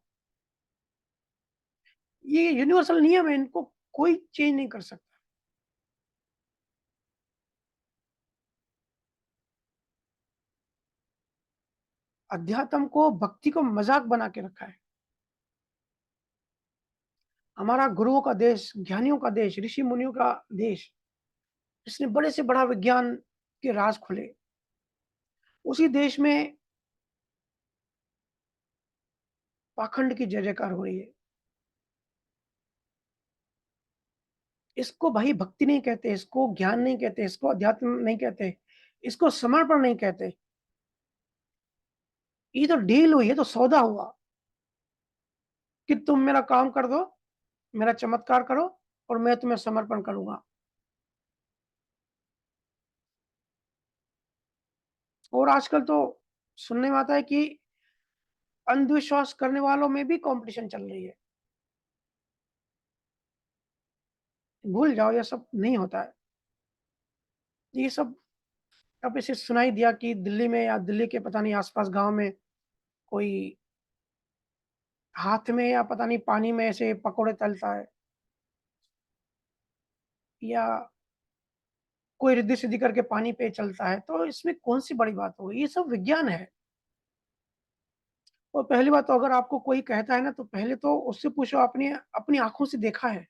ये यूनिवर्सल नियम है, इनको कोई चेंज नहीं कर सकता। अध्यात्म को, भक्ति को मज़ाक बना के रखा है। हमारा गुरुओं का देश, ज्ञानियों का देश, ऋषि-मुनियों का देश, इसने बड़े से बड़ा विज्ञान के राज़ खुले। उसी देश में पाखंड की जय-जयकार हो रही है। इसको भाई भक्ति नहीं कहते, इसको ज्ञान नहीं कहते, इसको अध्यात्म नहीं कहते, इसको समर्पण नहीं कहते। ये तो डील हुई, ये तो सौदा हुआ कि तुम मेरा काम कर दो, मेरा चमत्कार करो और मैं तुम्हें समर्पण करूँगा। और आजकल तो सुनने में आता है कि अंधविश्वास करने वालों में भी कॉम्पिटिशन चल रही है। भूल जाओ, ये सब नहीं होता है। ये सब अब इसे सुनाई दिया कि दिल्ली में या दिल्ली के पता नहीं आस-पास गाँव में कोई हाथ में या पता नहीं पानी में ऐसे पकोड़े तलता है या कोई रिद्धि-सिद्धि करके पानी पे चलता है, तो इसमें कौन-सी बड़ी बात हो गई? ये सब विज्ञान है। और पहली बात तो अगर आपको कोई कहता है ना, तो पहले तो उससे पूछो आपने अपनी आँखों से देखा है?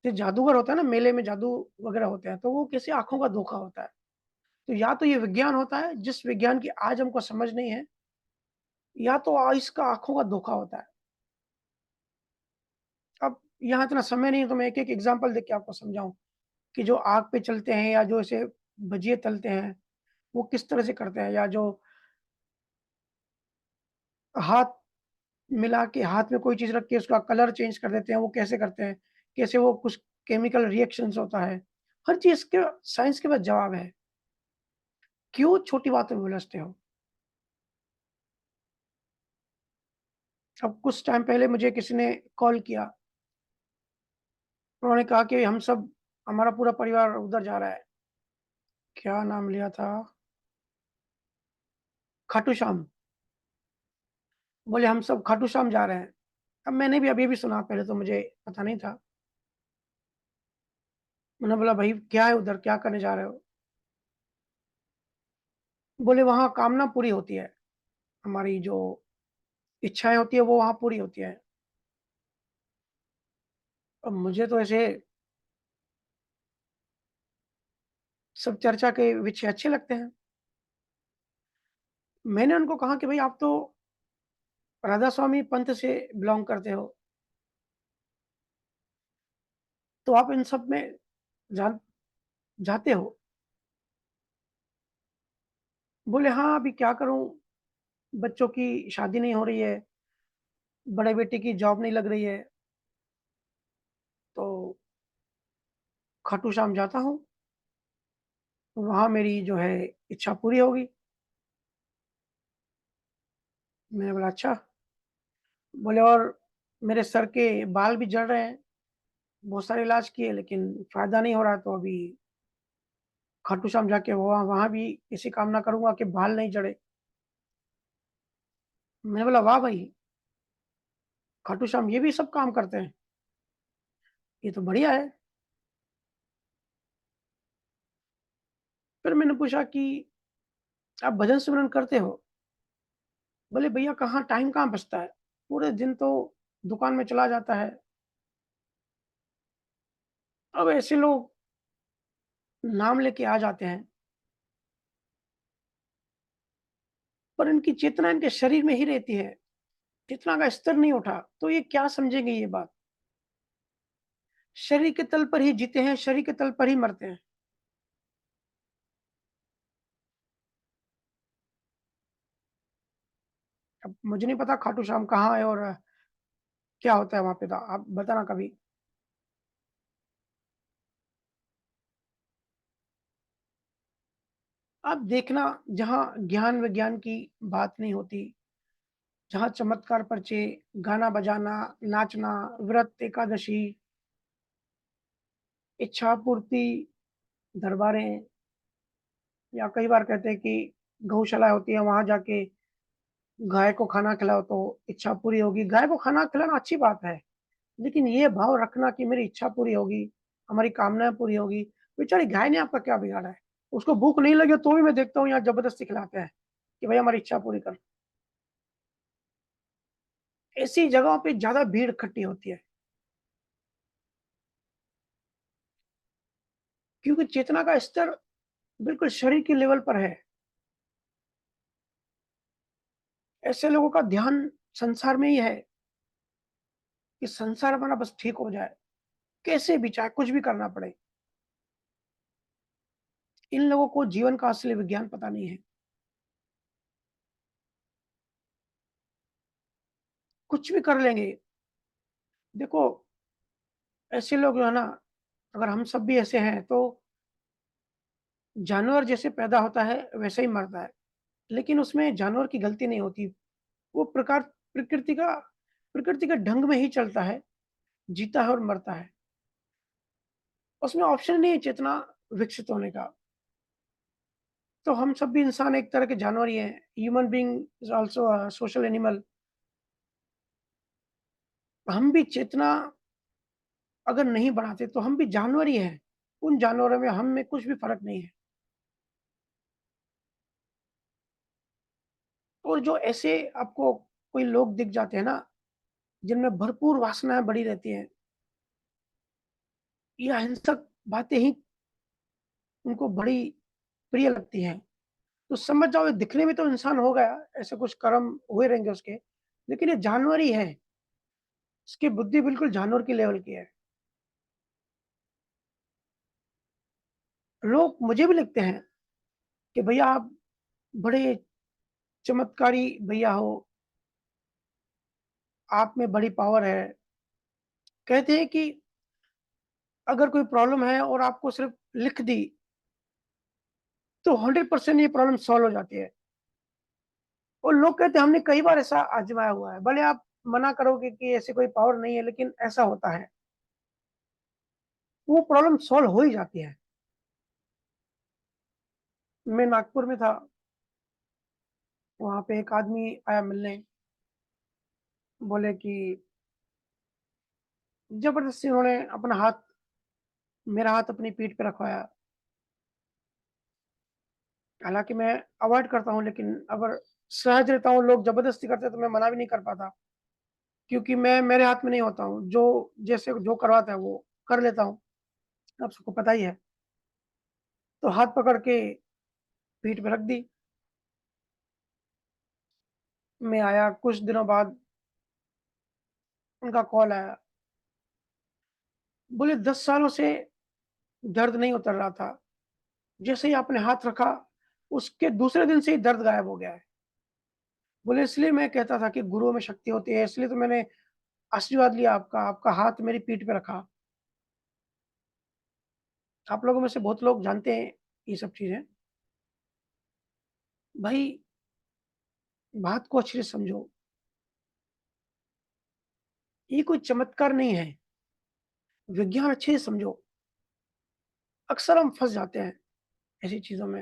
जो जादूगर होता है ना, मेले में जादू वगैरह होते हैं, तो वो किसी आँखों का धोखा होता है। तो या तो ये विज्ञान होता है, जिस विज्ञान की आज हमको समझ नहीं है, या तो इसका आँखों का धोखा होता है। अब यहाँ इतना समय नहीं है, तो मैं एक-एक एग्ज़ाम्पल देके आपको समझाऊँ कि जो आग पे चलते हैं या जो ऐसे भजिए तलते हैं, वो किस तरह से करते हैं, या जो हाथ मिला के हाथ में कोई चीज़ रख के उसका कलर चेंज कर देते हैं, वो कैसे करते हैं? कैसे वो कुछ केमिकल रिएक्शंस होता है? हर चीज़ के साइंस के पास जवाब है। क्यों छोटी बातों में उलझते हो? अब कुछ टाइम पहले मुझे किसी ने कॉल किया, उन्होंने कहा कि हम सब हमारा पूरा परिवार उधर जा रहा है। क्या नाम लिया था? खाटू श्याम। बोले हम सब खाटू श्याम जा रहे हैं। अब मैंने भी अभी-अभी सुना, पहले तो मुझे पता नहीं था। मैंने बोला भई क्या है उधर, क्या करने जा रहे हो? बोले वहाँ कामना पूरी होती है, हमारी जो इच्छाएँ होती है वो वहाँ पूरी होती है। अब मुझे तो ऐसे सब चर्चा के विषय अच्छे लगते हैं। मैंने उनको कहा कि भई आप तो राधा स्वामी पंथ से बिलॉन्ग करते हो, तो आप इन सब में जान जाते हो? बोले हाँ, अभी क्या करूँ, बच्चों की शादी नहीं हो रही है, बड़े बेटे की जॉब नहीं लग रही है, तो खाटू श्याम जाता हूँ, वहाँ मेरी जो है इच्छा पूरी होगी। मैंने बोला अच्छा। बोले और मेरे सर के बाल भी झड़ रहे हैं, बहुत सारे इलाज किए लेकिन फ़ायदा नहीं हो रहा, तो अभी खाटू श्याम जाके वहाँ वहाँ भी इसी कामना करूँगा कि बाल नहीं झड़े। मैंने बोला वाह भाई! खाटू श्याम ये भी सब काम करते हैं, ये तो बढ़िया है। फिर मैंने पूछा कि आप भजन सिमरन करते हो? बोले भैया कहाँ टाइम कहाँ बचता है, पूरे दिन तो दुकान में चला जाता है। अब ऐसे लोग नाम लेके आ जाते हैं, पर इनकी चेतना इनके शरीर में ही रहती है, चेतना का स्तर नहीं उठा, तो ये क्या समझेंगे ये बात? शरीर के तल पर ही जीते हैं, शरीर के तल पर ही मरते हैं। अब मुझे नहीं पता खाटू श्याम कहाँ है और क्या होता है वहाँ पे, तो आप बताना कभी। आप देखना, जहाँ ज्ञान विज्ञान की बात नहीं होती, जहाँ चमत्कार पर्चे, गाना बजाना, नाचना, व्रत, एकादशी, इच्छा पूर्ति, दरबारें, या कई बार कहते हैं कि गौशाला होती है, वहाँ जाके गाय को खाना खिलाओ तो इच्छा पूरी होगी। गाय को खाना खिलाना अच्छी बात है, लेकिन ये भाव रखना कि मेरी इच्छा पूरी होगी, हमारी कामनाएँ पूरी होगी, बेचारी गाय ने आपका क्या बिगाड़ा है? उसको भूख नहीं लगी तो भी मैं देखता हूँ यहाँ ज़बरदस्ती खिलाते हैं, कि भई हमारी इच्छा पूरी कर। ऐसी जगहों पे ज़्यादा भीड़ इकट्ठी होती है, क्योंकि चेतना का स्तर बिल्कुल शरीर के लेवल पर है। ऐसे लोगों का ध्यान संसार में ही है, कि संसार हमारा बस ठीक हो जाए, कैसे भी चाहे कुछ भी करना पड़े। इन लोगों को जीवन का असली विज्ञान पता नहीं है। कुछ भी कर लेंगे। देखो, ऐसे लोग जो है ना, अगर हम सब भी ऐसे हैं तो जानवर जैसे पैदा होता है वैसे ही मरता है। लेकिन उसमें जानवर की गलती नहीं होती। वो प्रकार प्रकृति का प्रकृति के ढंग में ही चलता है, जीता है और मरता है। उसमें ऑप्शन नहीं है चेतना विकसित होने का। तो हम सब भी इंसान एक तरह के जानवर ही हैं। Human being is also a social animal. हम भी चेतना अगर नहीं बढ़ाते तो हम भी जानवर ही हैं। उन जानवरों में हम में कुछ भी फ़र्क नहीं है। और जो ऐसे आपको कोई लोग दिख जाते हैं ना, जिनमें भरपूर वासनाएँ भरी रहती हैं, ये अहिंसक बातें ही उनको बड़ी प्रिय लगती हैं। तो समझ जाओ ये दिखने में तो इंसान हो गया, ऐसे कुछ कर्म हुए रहेंगे उसके, लेकिन ये जानवर ही है। इसकी बुद्धि बिल्कुल जानवर की लेवल की है। लोग मुझे भी लिखते हैं कि भैया आप बड़े चमत्कारी भैया हो, आप में बड़ी पावर है। कहते हैं कि अगर कोई प्रॉब्लम है और आपको सिर्फ़ लिख दी, तो 100% ये प्रॉब्लम सॉल्व हो जाती है। और लोग कहते हैं हमने कई बार ऐसा आज़माया हुआ है। भले आप मना करोगे कि ऐसी कोई पावर नहीं है, लेकिन ऐसा होता है। वो प्रॉब्लम सॉल्व हो ही जाती है। मैं नागपुर में था, वहाँ पे एक आदमी आया मिलने, बोले कि ज़बरदस्ती उन्होंने अपना हाथ मेरा हाथ अपनी पीठ पे रखवाया। हालाँकि मैं अवॉइड करता हूँ, लेकिन अगर सहज रहता हूँ, लोग ज़बरदस्ती करते हैं तो मैं मना भी नहीं कर पाता, क्योंकि मैं मेरे हाथ में नहीं होता हूँ। जो जैसे जो करवाता है वो कर लेता हूँ, आप सबको पता ही है। तो हाथ पकड़ के पीठ पे रख दी। मैं आया, कुछ दिनों बाद उनका कॉल आया, बोले 10 सालों से दर्द नहीं उतर रहा था। जैसे ही आपने हाथ रखा, उसके दूसरे दिन से ही दर्द गायब हो गया है। बोले इसलिए मैं कहता था कि गुरुओं में शक्ति होती है, इसलिए तो मैंने आशीर्वाद लिया आपका, आपका हाथ मेरी पीठ पे रखा। आप लोगों में से बहुत लोग जानते हैं ये सब चीज़ें। भाई, बात को अच्छे से समझो, ये कोई चमत्कार नहीं है, विज्ञान अच्छे से समझो। अक्सर हम फँस जाते हैं ऐसी चीज़ों में।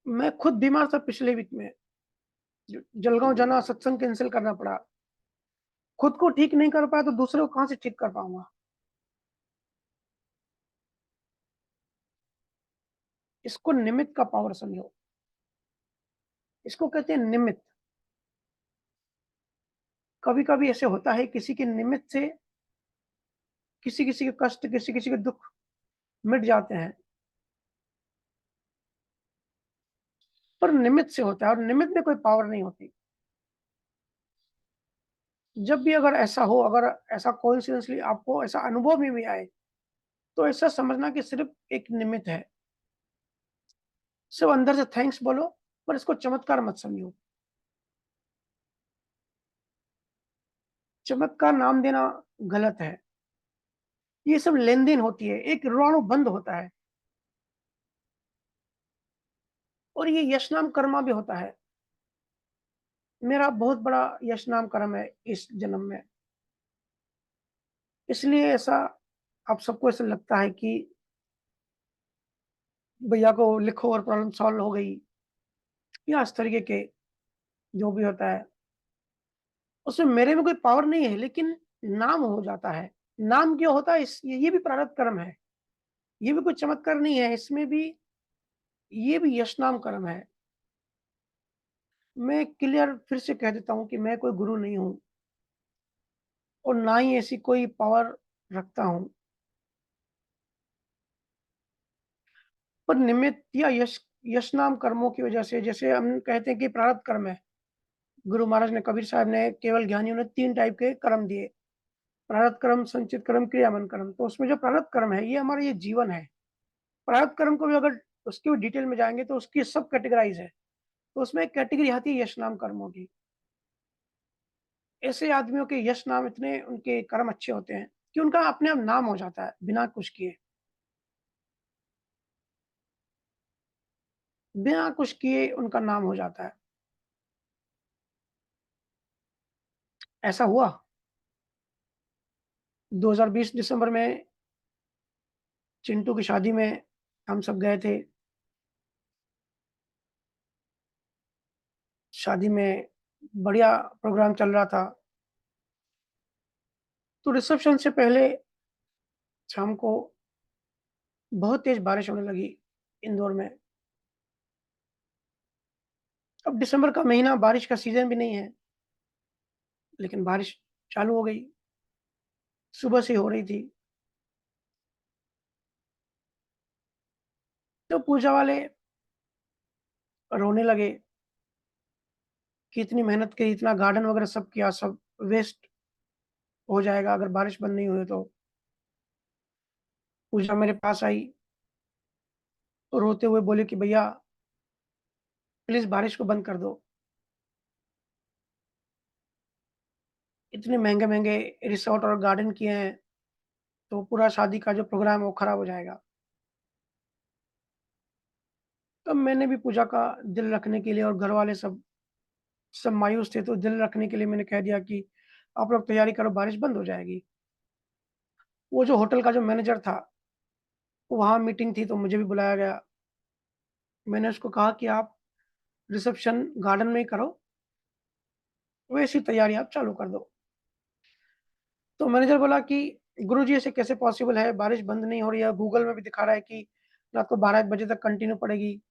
मैं खुद बीमार था पिछले वीक में, जलगाँव जाना, सत्संग कैंसल करना पड़ा। खुद को ठीक नहीं कर पाया तो दूसरे को कहाँ से ठीक कर पाऊँगा? इसको निमित्त का पावर समझो। इसको कहते हैं निमित्त। कभी-कभी ऐसे होता है किसी के निमित्त से किसी-किसी के कष्ट, किसी-किसी के दुःख मिट जाते हैं, पर निमित्त से होता है और निमित्त में कोई पावर नहीं होती। जब भी अगर ऐसा हो, अगर ऐसा कोइंसिडेंटली आपको ऐसा अनुभव में भी आए, तो ऐसा समझना कि सिर्फ़ एक निमित्त है। सिर्फ़ अंदर से थैंक्स बोलो, पर इसको चमत्कार मत समझो। चमत्कार नाम देना गलत है। ये सब लेन-देन होती है, एक ऋणानुबंध होता है और ये यश नाम कर्मा भी होता है। मेरा बहुत बड़ा यश नाम कर्म है इस जन्म में। इसलिए ऐसा आप सबको ऐसा लगता है कि भैया को लिखो और प्रॉब्लम सॉल्व हो गई या इस तरीके के जो भी होता है। उसमें मेरे में कोई पावर नहीं है लेकिन नाम हो जाता है। नाम क्यों होता है ये भी प्रारब्ध कर्म है। ये भी कोई चमत्कार नहीं है, इसमें भी ये भी यश नाम कर्म है। मैं क्लियर फिर से कह देता हूँ कि मैं कोई गुरु नहीं हूँ और ना ही ऐसी कोई पावर रखता हूँ। पर निमित्त या यश नाम कर्मों की वजह से जैसे हम कहते हैं कि प्रारब्ध कर्म है। गुरु महाराज ने कबीर साहब ने केवल ज्ञानियों ने 3 टाइप के कर्म दिए। प्रारब्ध कर्म, संचित कर्म, क्रियामान कर्म। तो उसमें जो प्रारब्ध कर्म है ये हमारा ये जीवन है। प्रारब्ध कर्म को भी अगर उसकी भी डिटेल में जाएँगे तो उसकी सब कैटेगराइज़ है। तो उसमें एक कैटेगरी आती है यश नाम कर्मों की। ऐसे आदमियों के यश नाम इतने उनके कर्म अच्छे होते हैं कि उनका अपने आप नाम हो जाता है बिना कुछ किए। बिना कुछ किए उनका नाम हो जाता है। ऐसा हुआ 2020 दिसंबर में चिंटू की शादी में हम सब गए थे। शादी में बढ़िया प्रोग्राम चल रहा था। तो रिसेप्शन से पहले शाम को बहुत तेज़ बारिश होने लगी इंदौर में। अब दिसंबर का महीना बारिश का सीज़न भी नहीं है, लेकिन बारिश चालू हो गई। सुबह से हो रही थी। तो पूजा वाले रोने लगे कि इतनी मेहनत की, इतना गार्डन वगैरह सब किया, सब वेस्ट हो जाएगा अगर बारिश बंद नहीं हुई तो। पूजा मेरे पास आई और रोते हुए बोली कि भैया प्लीज़ बारिश को बंद कर दो। इतने महँगे-महँगे रिसॉर्ट और गार्डन किए हैं, तो पूरा शादी का जो प्रोग्राम है वो खराब हो जाएगा। तब मैंने भी पूजा का दिल रखने के लिए और घरवाले सब मायूस थे, तो दिल रखने के लिए मैंने कह दिया कि आप लोग तैयारी करो, बारिश बंद हो जाएगी। वो जो होटल का जो मैनेजर था, वहाँ मीटिंग थी तो मुझे भी बुलाया गया। मैंने उसको कहा कि आप रिसेप्शन गार्डन में ही करो, वैसी तैयारी आप चालू कर दो। तो मैनेजर बोला कि गुरुजी ऐसे कैसे पॉसिबल है? बारिश बंद नहीं हो रही है, गूगल में भी दिखा रहा है कि रात को 12 बजे तक कंटिन्यू पड़ेगी।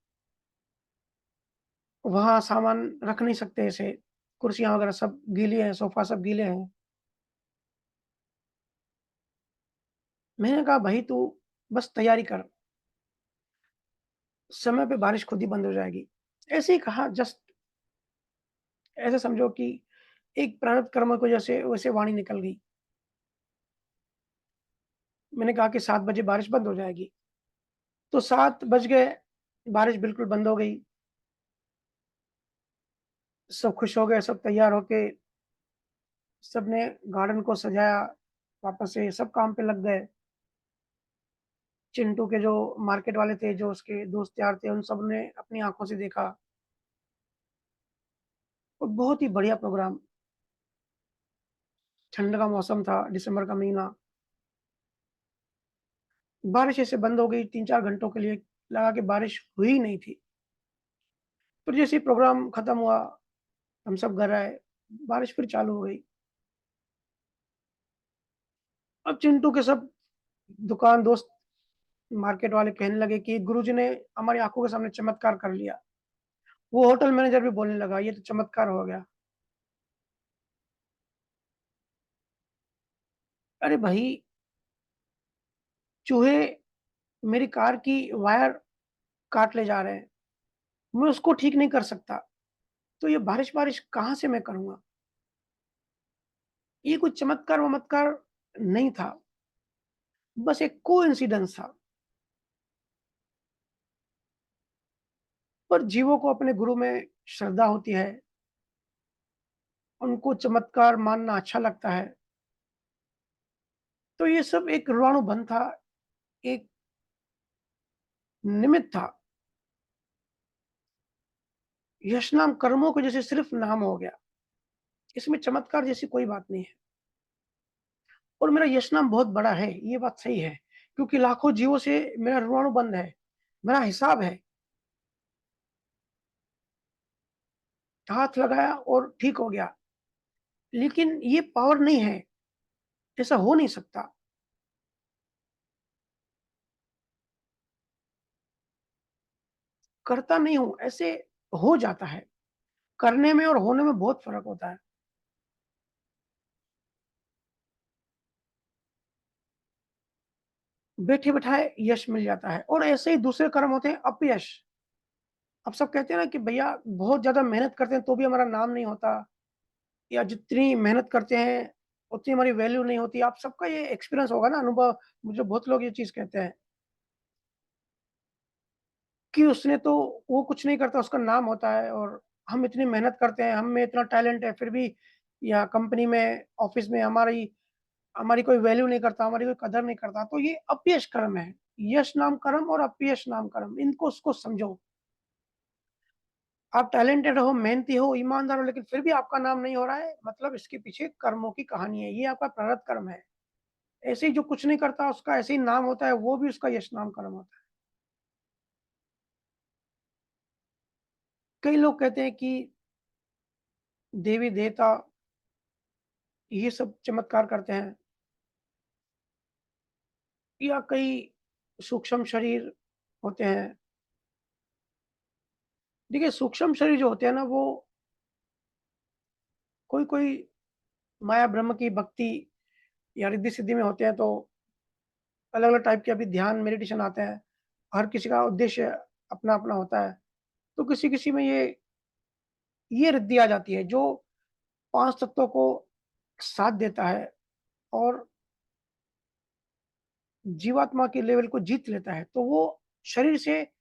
वहाँ सामान रख नहीं सकते ऐसे, कुर्सियाँ वगैरह सब गीली हैं, सोफ़ा सब गीले हैं। मैंने कहा भई तू बस तैयारी कर, समय पे बारिश खुद ही बंद हो जाएगी। ऐसे ही कहा जस्ट ऐसे समझो कि एक प्रारब्ध कर्म की वजह से वैसे वाणी निकल गई। मैंने कहा कि 7 बजे बारिश बंद हो जाएगी। तो 7 बज गए, बारिश बिल्कुल बंद हो गई। सब खुश हो गए, सब तैयार होके सबने गार्डन को सजाया, वापस से सब काम पे लग गए। चिंटू के जो मार्केट वाले थे, जो उसके दोस्त यार थे, उन सब ने अपनी आँखों से देखा और बहुत ही बढ़िया प्रोग्राम। ठंड का मौसम था, दिसंबर का महीना। बारिश ऐसे बंद हो गई 3-4 घंटों के लिए, लगा कि बारिश हुई ही नहीं थी। फिर जैसे ही प्रोग्राम खत्म हुआ, हम सब घर आए, बारिश फिर चालू हो गई। अब चिंटू के सब दुकान दोस्त, मार्केट वाले कहने लगे कि गुरुजी ने हमारी आँखों के सामने चमत्कार कर लिया। वो होटल मैनेजर भी बोलने लगा, ये तो चमत्कार हो गया। अरे भई, चूहे मेरी कार की वायर काट ले जा रहे हैं, मैं उसको ठीक नहीं कर सकता, तो ये बारिश-वारिश कहाँ से मैं करूँगा? ये कोई चमत्कार-वमत्कार नहीं था, बस एक कोइंसिडेंस था। पर जीवों को अपने गुरु में श्रद्धा होती है, उनको चमत्कार मानना अच्छा लगता है, तो ये सब एक ऋणानुबंध था, एक निमित्त था। यश नाम कर्मों की वजह से सिर्फ नाम हो गया। इसमें चमत्कार जैसी कोई बात नहीं है। और मेरा यश नाम बहुत बड़ा है, ये बात सही है, क्योंकि लाखों जीवों से मेरा ऋणानुबंध है, मेरा हिसाब है। हाथ लगाया और ठीक हो गया, लेकिन ये पावर नहीं है, ऐसा हो नहीं सकता। करता नहीं हूँ, ऐसे हो जाता है। करने में और होने में बहुत फ़र्क होता है। बैठे-बिठाए यश मिल जाता है और ऐसे ही दूसरे कर्म होते हैं अपयश। अब सब कहते हैं ना कि भैया बहुत ज़्यादा मेहनत करते हैं तो भी हमारा नाम नहीं होता, या जितनी मेहनत करते हैं, उतनी हमारी वैल्यू नहीं होती। आप सबका ये एक्सपीरियंस होगा ना, अनुभव। मुझे बहुत लोग ये चीज़ कहते हैं कि उसने तो वो कुछ नहीं करता, उसका नाम होता है, और हम इतनी मेहनत करते हैं, हम में इतना टैलेंट है, फिर भी या कंपनी में, ऑफ़िस में हमारी हमारी कोई वैल्यू नहीं करता, हमारी कोई कदर नहीं करता। तो ये अपयश कर्म है। यश नाम कर्म और अपयश नाम कर्म, इनको उसको समझो। आप टैलेंटेड हो, मेहनती हो, ईमानदार हो, लेकिन फिर भी आपका नाम नहीं हो रहा है, मतलब इसके पीछे कर्मों की कहानी है। ये आपका प्रारब्ध कर्म है। ऐसे ही जो कुछ नहीं करता उसका ऐसे ही नाम होता है, वो भी उसका यश नाम कर्म होता है। कई लोग कहते हैं कि देवी-देवता ये सब चमत्कार करते हैं, या कई सूक्ष्म शरीर होते हैं। देखिए, सूक्ष्म शरीर जो होते हैं ना, वो कोई-कोई माया ब्रह्म की भक्ति या रिद्धि-सिद्धि में होते हैं, तो अलग-अलग टाइप के अभी ध्यान, मेडिटेशन आते हैं। हर किसी का उद्देश्य अपना-अपना होता है। तो किसी-किसी में ये रिद्धि आ जाती है, जो 5 तत्वों को साथ देता है और जीवात्मा के लेवल को जीत लेता है, तो वो शरीर से,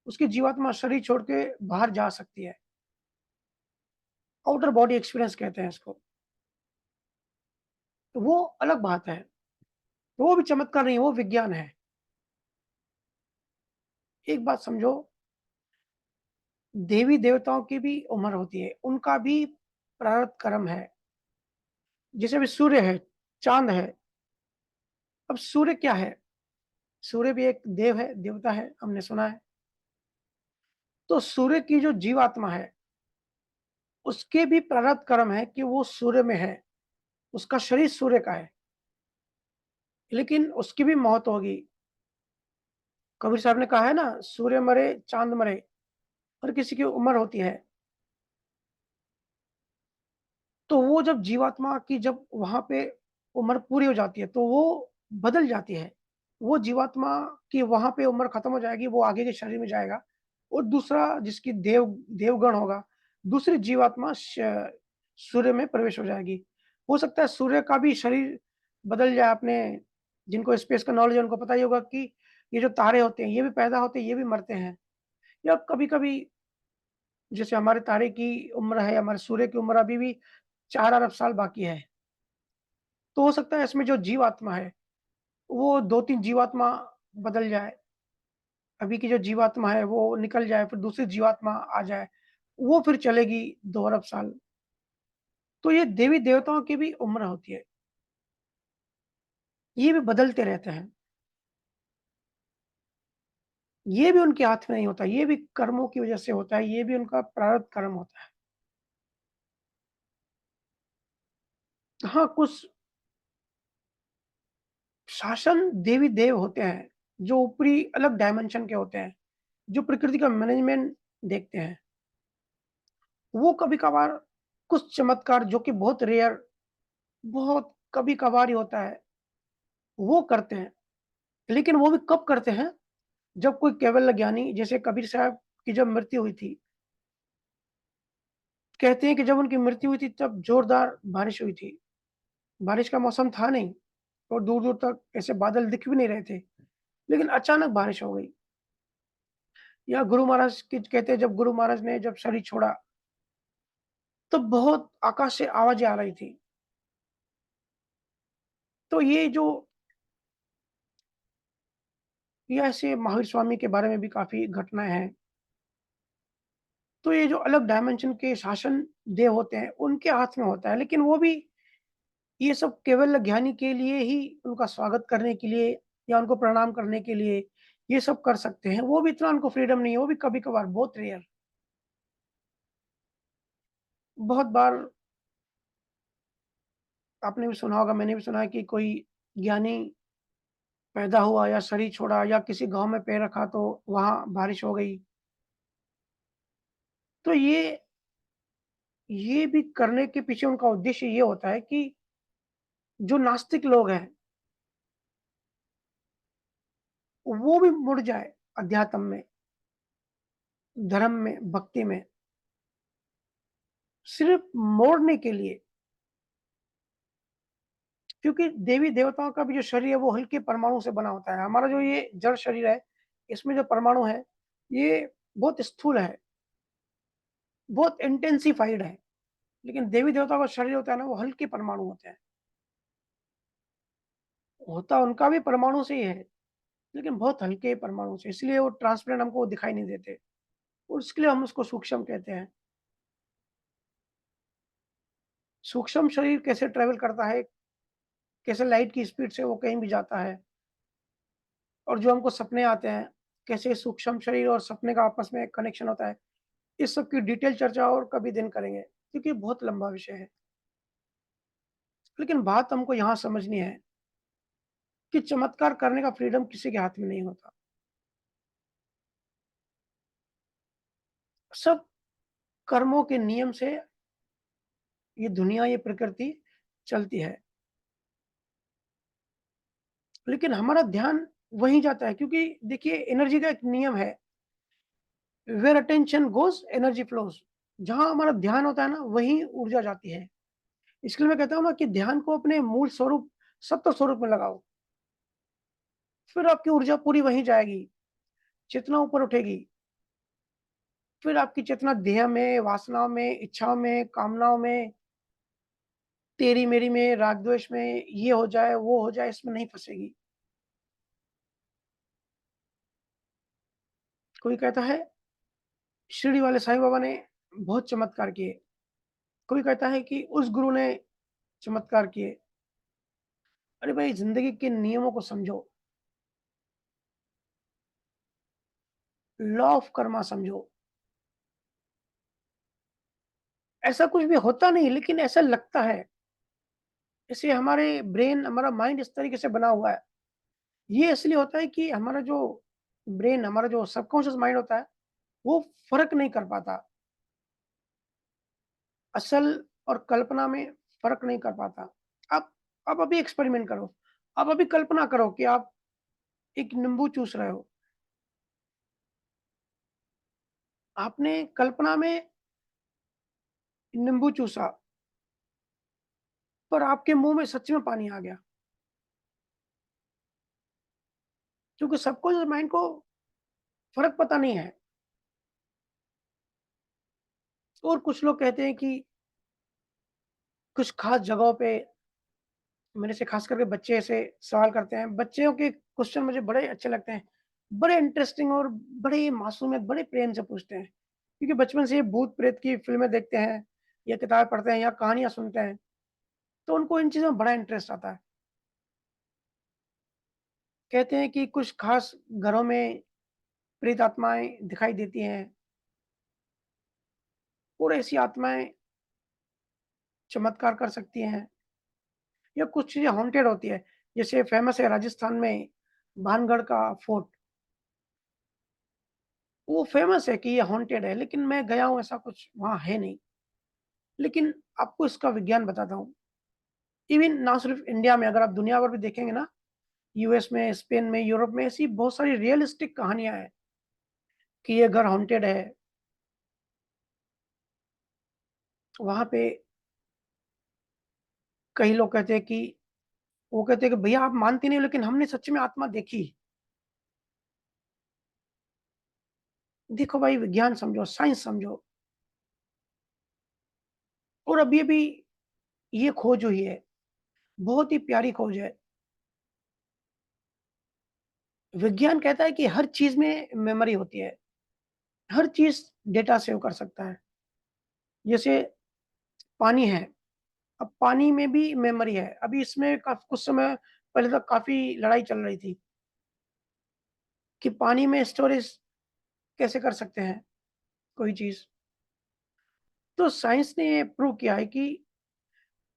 उसकी जीवात्मा शरीर छोड़ के बाहर जा सकती है। आउटर बॉडी एक्सपीरियंस कहते हैं इसको। तो वो अलग बात है। तो वो भी चमत्कार नहीं है, वो विज्ञान है। एक बात समझो, देवी-देवताओं की भी उम्र होती है, उनका भी प्रारब्ध कर्म है। जैसे अभी सूर्य है, चाँद है। अब सूर्य क्या है? सूर्य भी एक देव है, देवता है, हमने सुना है। तो सूर्य की जो जीवात्मा है, उसके भी प्रारब्ध कर्म है कि वो सूर्य में है, उसका शरीर सूर्य का है, लेकिन उसकी भी मौत होगी। कबीर साहब ने कहा है ना, सूर्य मरे, चाँद मरे, हर किसी की उम्र होती है। तो वो जब जीवात्मा की जब वहाँ पे उम्र पूरी हो जाती है, तो वो बदल जाती है। वो जीवात्मा की वहाँ पे उम्र खत्म हो जाएगी, वो आगे के शरीर में जाएगा और दूसरा जिसकी देवगण होगा, दूसरी जीवात्मा सूर्य में प्रवेश हो जाएगी। हो सकता है सूर्य का भी शरीर बदल जाए। अपने जिनको स्पेस का नॉलेज है, उनको पता ही होगा कि ये जो तारे होते हैं, ये भी पैदा होते हैं, ये भी मरते हैं। या कभी-कभी जैसे हमारे तारे की उम्र है, हमारे सूर्य की उम्र अभी भी 4 अरब साल बाकी है। तो हो सकता है इसमें जो जीवात्मा है, वो 2-3 जीवात्मा बदल जाए। अभी की जो जीवात्मा है वो निकल जाए, फिर दूसरी जीवात्मा आ जाए, वो फिर चलेगी 2 अरब साल। तो ये देवी-देवताओं की भी उम्र होती है, ये भी बदलते रहते हैं। ये भी उनके हाथ में नहीं होता, ये भी कर्मों की वजह से होता है, ये भी उनका प्रारब्ध कर्म होता है। हाँ, कुछ शासन देवी-देव होते हैं, जो ऊपरी अलग डायमेंशन के होते हैं, जो प्रकृति का मैनेजमेंट देखते हैं। वो कभी-कभार कुछ चमत्कार जो कि बहुत रेयर, बहुत कभी-कभार ही होता है, वो करते हैं। लेकिन वो भी कब करते हैं? जब कोई केवल ज्ञानी, जैसे कबीर साहब की जब मृत्यु हुई थी, कहते हैं कि जब उनकी मृत्यु हुई थी तब ज़ोरदार बारिश हुई थी। बारिश का मौसम था नहीं और दूर-दूर तक ऐसे बादल दिख भी नहीं रहे थे, लेकिन अचानक बारिश हो गई। या गुरु महाराज की कहते हैं, जब गुरु महाराज ने जब शरीर छोड़ा, तो बहुत आकाश से आवाज़ें आ रही थी। तो ये ऐसे महावीर स्वामी के बारे में भी काफ़ी घटनाएँ हैं। तो ये जो अलग डायमेंशन के शासन देव होते हैं, उनके हाथ में होता है। लेकिन वो भी ये सब केवल ज्ञानी के लिए ही उनका स्वागत करने के लिए या उनको प्रणाम करने के लिए ये सब कर सकते हैं। वो भी इतना उनको फ्रीडम नहीं है, वो भी कभी-कभार बहुत रेयर। बहुत बार आपने भी सुना होगा, मैंने भी सुना है कि कोई ज्ञानी पैदा हुआ या शरीर छोड़ा या किसी गाँव में पैर रखा तो वहाँ बारिश हो गई। तो ये भी करने के पीछे उनका उद्देश्य ये होता है कि जो नास्तिक लोग हैं, वो भी मुड़ जाए अध्यात्म में, धर्म में, भक्ति में, सिर्फ़ मोड़ने के लिए। क्योंकि देवी-देवताओं का भी जो शरीर है वो हल्के परमाणु से बना होता है। हमारा जो ये जड़ शरीर है, इसमें जो परमाणु है, ये बहुत स्थूल है, बहुत इंटेंसिफ़ाइड है। लेकिन देवी-देवताओं का शरीर होता है ना, वो हल्के परमाणु होते हैं। होता उनका भी परमाणु से ही है, लेकिन बहुत हल्के परमाणु से, इसलिए वो ट्रांसपेरेंट हमको दिखाई नहीं देते। उसके लिए हम उसको सूक्ष्म कहते हैं। सूक्ष्म शरीर कैसे ट्रैवल करता है, कैसे लाइट की स्पीड से वो कहीं भी जाता है और जो हमको सपने आते हैं, कैसे सूक्ष्म शरीर और सपने का आपस में कनेक्शन होता है, इस सब की डिटेल चर्चा और कभी दिन करेंगे, क्योंकि बहुत लंबा विषय है। लेकिन बात हमको यहाँ समझनी है कि चमत्कार करने का फ्रीडम किसी के हाथ में नहीं होता। सब कर्मों के नियम से ये दुनिया, ये प्रकृति चलती है। लेकिन हमारा ध्यान वहीं जाता है क्योंकि देखिए एनर्जी का एक नियम है, where attention goes energy flows. जहाँ हमारा ध्यान होता है ना, वहीं ऊर्जा जाती है। इसलिए मैं कहता हूँ ना कि ध्यान को अपने मूल स्वरूप, सत्व स्वरूप में लगाओ, फिर आपकी ऊर्जा पूरी वहीं जाएगी, चेतना ऊपर उठेगी। फिर आपकी चेतना देह में, वासनाओं में, इच्छाओं में, कामनाओं में, तेरी-मेरी में, राग-द्वेष में, ये हो जाए, वो हो जाए, इसमें नहीं फँसेगी। कोई कहता है शिरडी वाले साईं बाबा ने बहुत चमत्कार किए। कोई कहता है कि उस गुरु ने चमत्कार किए। अरे भाई ज़िंदगी के नियमों को समझो, लॉ ऑफ कर्मा समझो। ऐसा कुछ भी होता नहीं लेकिन ऐसा लगता है। जैसे हमारे ब्रेन, हमारा माइंड इस तरीके से बना हुआ है। ये इसलिए होता है कि हमारा जो ब्रेन, हमारा जो सबकॉन्शियस माइंड होता है, वो फ़र्क नहीं कर पाता। असल और कल्पना में फ़र्क नहीं कर पाता। आप आप अभी एक्सपेरिमेंट करो। आप अभी कल्पना करो कि आप एक नींबू चूस रहे हो। आपने कल्पना में नींबू चूसा, पर आपके मुँह में सच में पानी आ गया। क्योंकि सबकॉन्शियस माइंड को फ़र्क पता नहीं है। और कुछ लोग कहते हैं कि कुछ ख़ास जगहों पे, मेरे से ख़ास करके बच्चे ऐसे सवाल करते हैं। बच्चों के क्वेश्चन मुझे बड़े अच्छे लगते हैं। बड़े इंटरेस्टिंग और बड़े मासूमियत, बड़े प्रेम से पूछते हैं। क्योंकि बचपन से ये भूत-प्रेत की फ़िल्में देखते हैं या किताबें पढ़ते हैं या कहानियाँ सुनते हैं, तो उनको इन चीज़ों में बड़ा इंटरेस्ट आता है। कहते हैं कि कुछ ख़ास घरों में प्रेत आत्माएँ दिखाई देती हैं और ऐसी आत्माएँ चमत्कार कर सकती हैं या कुछ चीज़ें हॉन्टेड होती है। जैसे फ़ेमस है राजस्थान में भानगढ़ का फोर्ट। वो फ़ेमस है कि ये हॉन्टेड है, लेकिन मैं गया हूँ, ऐसा कुछ वहाँ है नहीं। लेकिन आपको इसका विज्ञान बताता हूँ। इवन ना सिर्फ़ इंडिया में, अगर आप दुनिया भर भी देखेंगे ना, यूएस में, स्पेन में, यूरोप में ऐसी बहुत सारी रियलिस्टिक कहानियाँ हैं कि ये घर हॉन्टेड है। वहाँ पे कई लोग कहते हैं कि वो कहते हैं कि भैया आप मानती नहीं हो लेकिन हमने सच में आत्मा देखी। देखो भाई विज्ञान समझो, साइंस समझो। और अभी-अभी ये खोज हुई है, बहुत ही प्यारी खोज है। विज्ञान कहता है कि हर चीज़ में मेमोरी होती है, हर चीज़ डेटा सेव कर सकता है। जैसे पानी है, अब पानी में भी मेमोरी है। अभी इसमें कुछ समय पहले तक काफ़ी लड़ाई चल रही थी कि पानी में स्टोरेज कैसे कर सकते हैं कोई चीज़। तो साइंस ने ये प्रूव किया है कि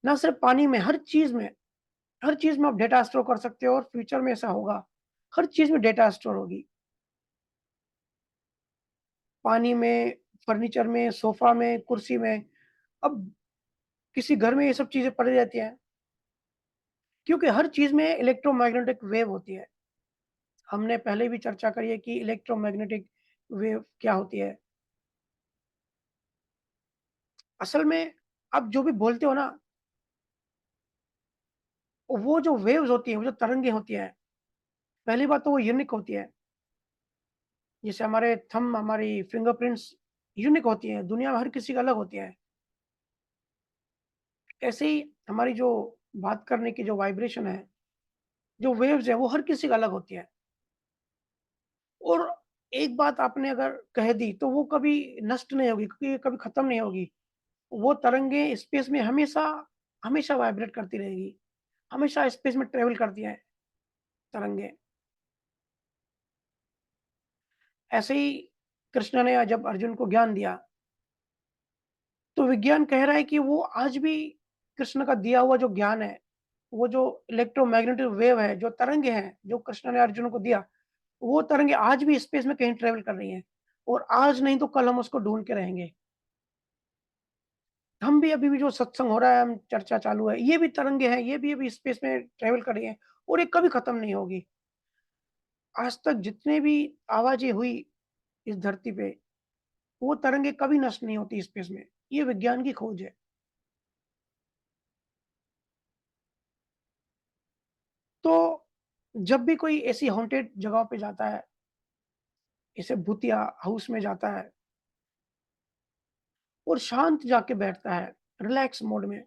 ना सिर्फ़ पानी में, हर चीज़ में आप डेटा स्टोर कर सकते हो और फ्यूचर में ऐसा होगा। हर चीज़ में डेटा स्टोर होगी। पानी में, फर्नीचर में, सोफ़ा में, कुर्सी में। अब किसी घर में ये सब चीज़ें पड़ी रहती हैं, क्योंकि हर चीज़ में इलेक्ट्रोमैग्नेटिक वेव होती है। हमने पहले भी चर्चा करी है कि इलेक्ट्रोमैग्नेटिक वेव क्या होती है। असल में आप जो भी बोलते हो ना, वो जो वेव्स होती हैं, वो जो तरंगे होती हैं, पहली बात तो वो यूनिक होती है। जैसे हमारी फिंगरप्रिंट्स यूनिक होती हैं, दुनिया में हर किसी का अलग होती है। ऐसे ही हमारी जो बात करने की जो वाइब्रेशन है, जो वेव्स है, वो हर किसी का अलग होती है। और एक बात आपने अगर कह दी, तो वो कभी नष्ट नहीं होगी, क्योंकि ये कभी खत्म नहीं होगी। वो तरंगे स्पेस में हमेशा हमेशा वाइब्रेट करती रहेगी, हमेशा स्पेस में ट्रैवल करती हैं तरंगे। ऐसे ही कृष्ण ने जब अर्जुन को ज्ञान दिया, तो विज्ञान कह रहा है कि वो आज भी कृष्ण का दिया हुआ जो ज्ञान है, वो जो इलेक्ट्रोमैग्नेटिक वेव है, जो तरंगे हैं, जो कृष्ण ने अर्जुन को दिया, वो तरंगे आज भी स्पेस में कहीं ट्रैवल कर रही हैं और आज नहीं तो कल हम उसको ढूँढ के रहेंगे। हम भी अभी भी जो सत्संग हो रहा है, हम चर्चा चालू है, ये भी तरंगे हैं, ये भी अभी स्पेस में ट्रैवल कर रही हैं और ये कभी खत्म नहीं होगी। आज तक जितने भी आवाज़ें हुई इस धरती पे, वो तरंगे कभी नष्ट नहीं होती स्पेस में। ये विज्ञान की खोज है। तो जब भी कोई ऐसी हॉन्टेड जगहों पे जाता है, जैसे भूतिया हाउस में जाता है और शांत जाके बैठता है, रिलैक्स मोड में,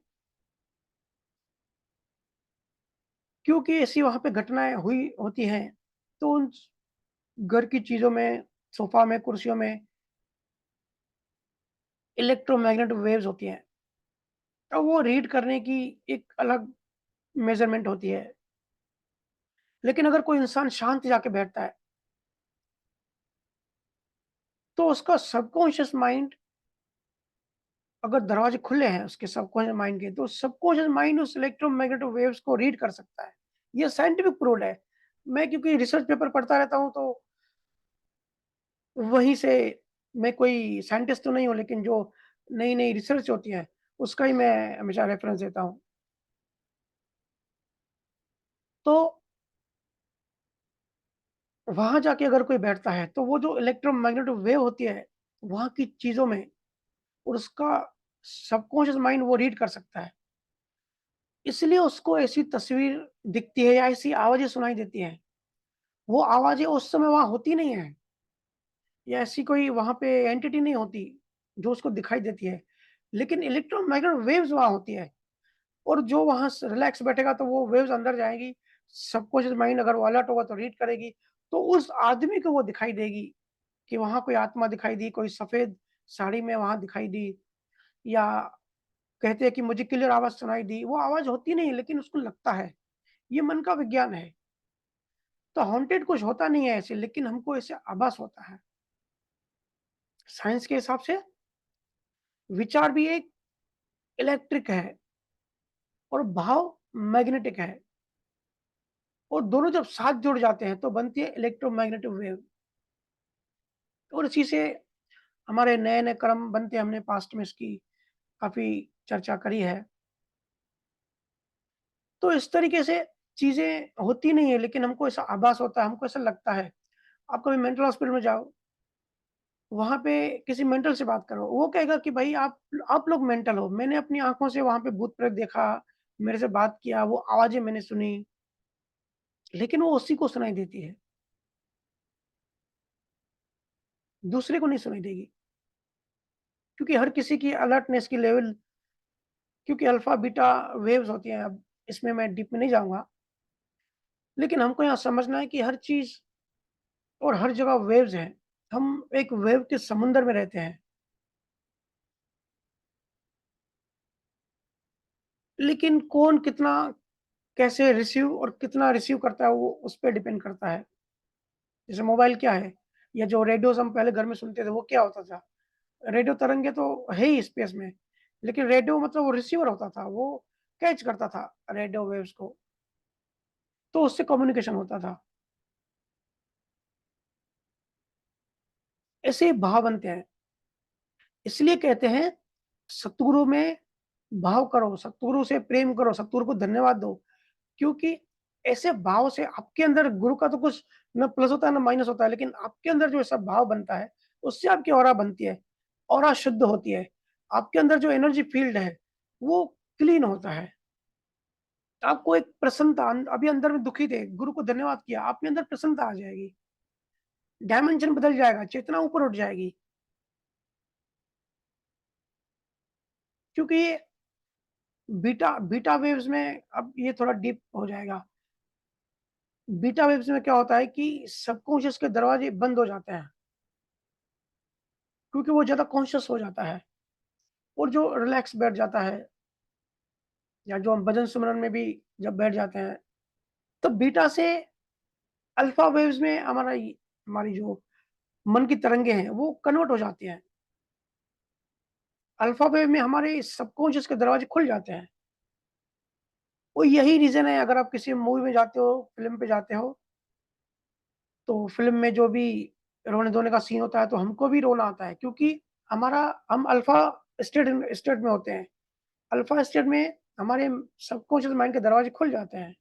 क्योंकि ऐसी वहाँ पे घटनाएँ हुई होती हैं, तो उन घर की चीज़ों में, सोफ़ा में, कुर्सियों में इलेक्ट्रोमैग्नेटिक वेव्स होती हैं। तो वो रीड करने की एक अलग मेज़रमेंट होती है। लेकिन अगर कोई इंसान शांत जाके बैठता है, तो उसका सबकॉन्शियस माइंड, अगर दरवाजे खुले हैं उसके सबकॉन्शियस माइंड के, तो सबकॉन्शियस माइंड उस इलेक्ट्रोमैग्नेटिक वेव्स को रीड कर सकता है। ये साइंटिफिक प्रूव्ड है। मैं क्योंकि रिसर्च पेपर पढ़ता रहता हूँ, तो वहीं से, मैं कोई साइंटिस्ट तो नहीं हूँ, लेकिन जो नई-नई रिसर्च होती है, उसका ही मैं हमेशा रेफ़रेंस देता हूँ। तो वहाँ जाके अगर कोई बैठता है, तो वो जो इलेक्ट्रोमैग्नेटिक वेव होती है, वहाँ की चीज़ों में, और उसका सबकॉन्शियस माइंड वो रीड कर सकता है। इसलिए उसको ऐसी तस्वीर दिखती है या ऐसी आवाज़ें सुनाई देती हैं। वो आवाज़ें उस समय वहाँ होती नहीं हैं, या ऐसी कोई वहाँ पे एंटिटी नहीं होती, जो उसको दिखाई देती है। लेकिन इलेक्ट्रोमैग्नेटिक वेव्स वहाँ होती है, और जो वहाँ स रिलैक्स बैठेगा तो वो वेव्स अंदर जाएँगी। सबकॉन्शियस माइंड अगर वो अलर्ट होगा तो रीड करेगी, तो उस आदमी को वो दिखाई देगी कि वहाँ कोई आत्मा दिखाई दी, कोई सफ़ेद साड़ी में वहाँ दिखाई दी, या कहते हैं कि मुझे क्लियर आवाज़ सुनाई दी। वो आवाज़ होती नहीं है, लेकिन उसको लगता है। ये मन का विज्ञान है। तो हॉन्टेड कुछ होता नहीं है ऐसे, लेकिन हमको ऐसे आभास होता है। साइंस के हिसाब से विचार भी एक इलेक्ट्रिक है और भाव मैग्नेटिक है, और दोनों जब साथ जुड़ जाते हैं तो बनती है इलेक्ट्रोमैग्नेटिक वेव, और इसी से हमारे नए-नए कर्म बनते हैं। हमने पास्ट में इसकी काफ़ी चर्चा करी है। तो इस तरीके से चीज़ें होती नहीं है, लेकिन हमको ऐसा आभास होता है, हमको ऐसा लगता है। आप कभी मेंटल हॉस्पिटल में जाओ, वहाँ पे किसी मेंटल से बात करो, वो कहेगा कि भई आप लोग मेंटल हो। मैंने अपनी आँखों से वहाँ पे भूत-प्रेत देखा, मेरे से बात किया, वो आवाज़ें मैंने सुनी, लेकिन वो उसी को सुनाई देती है, दूसरे को नहीं सुनाई देगी। क्योंकि हर किसी की अलर्टनेस की लेवल, क्योंकि अल्फ़ा, बीटा वेव्स होती हैं। अब इसमें मैं डीप में नहीं जाऊँगा, लेकिन हमको यहाँ समझना है कि हर चीज़ और हर जगह वेव्स हैं। हम एक वेव के समुद्र में रहते हैं। लेकिन कौन कितना कैसे रिसीव और कितना रिसीव करता है वो उस पे डिपेंड करता है। जैसे मोबाइल क्या है या जो रेडियोज़ हम पहले घर में सुनते थे वो क्या होता था? रेडियो तरंगे तो है ही स्पेस में, लेकिन रेडियो मतलब वो रिसीवर होता था, वो कैच करता था रेडियो वेव्स को, तो उससे कम्युनिकेशन होता था। ऐसे ही भाव बनते हैं, इसलिए कहते हैं सतगुरु में भाव करो, सतगुरु से प्रेम करो, सतगुरु को धन्यवाद दो, क्योंकि ऐसे भाव से आपके अंदर गुरु का तो कुछ ना प्लस होता है ना माइनस होता है, लेकिन आपके अंदर जो ऐसा भाव बनता है, उससे आपकी ऑरा बनती है, ऑरा शुद्ध होती है। आपके अंदर जो एनर्जी फील्ड है, वो क्लीन होता है। आपको एक प्रसन्नता अभी अंदर में दुखी थे, गुरु को धन्यवाद किया, आप में अंदर प्रसन्नता आ जाएगी, डायमेंशन बदल जाएगा, चेतना ऊपर उठ जाएगी। क्योंकि ये बीटा बीटा वेव्स में अब ये थोड़ा डीप हो जाएगा। बीटा वेव्स में क्या होता है कि सबकॉन्शियस के दरवाजे बंद हो जाते हैं, क्योंकि वो ज़्यादा कॉन्शियस हो जाता है और जो रिलैक्स बैठ जाता है या जो हम भजन सुमरन में भी जब बैठ जाते हैं, तो बीटा से अल्फा वेव्स में हमारी जो मन की तरंगे हैं, वो कन्वर्ट हो जाती हैं। अल्फा वेव में हमारे सबकॉन्शियस के दरवाजे खुल जाते हैं। वो यही रीज़न है अगर आप किसी मूवी में जाते हो, फ़िल्म पे जाते हो, तो फ़िल्म में जो भी रोने-धोने का सीन होता है, तो हमको भी रोना आता है क्योंकि हमारा हम अल्फा स्टेट में होते हैं। अल्फा स्टेट में हमारे सबकॉन्शियस माइंड के दरवाजे खुल जाते हैं।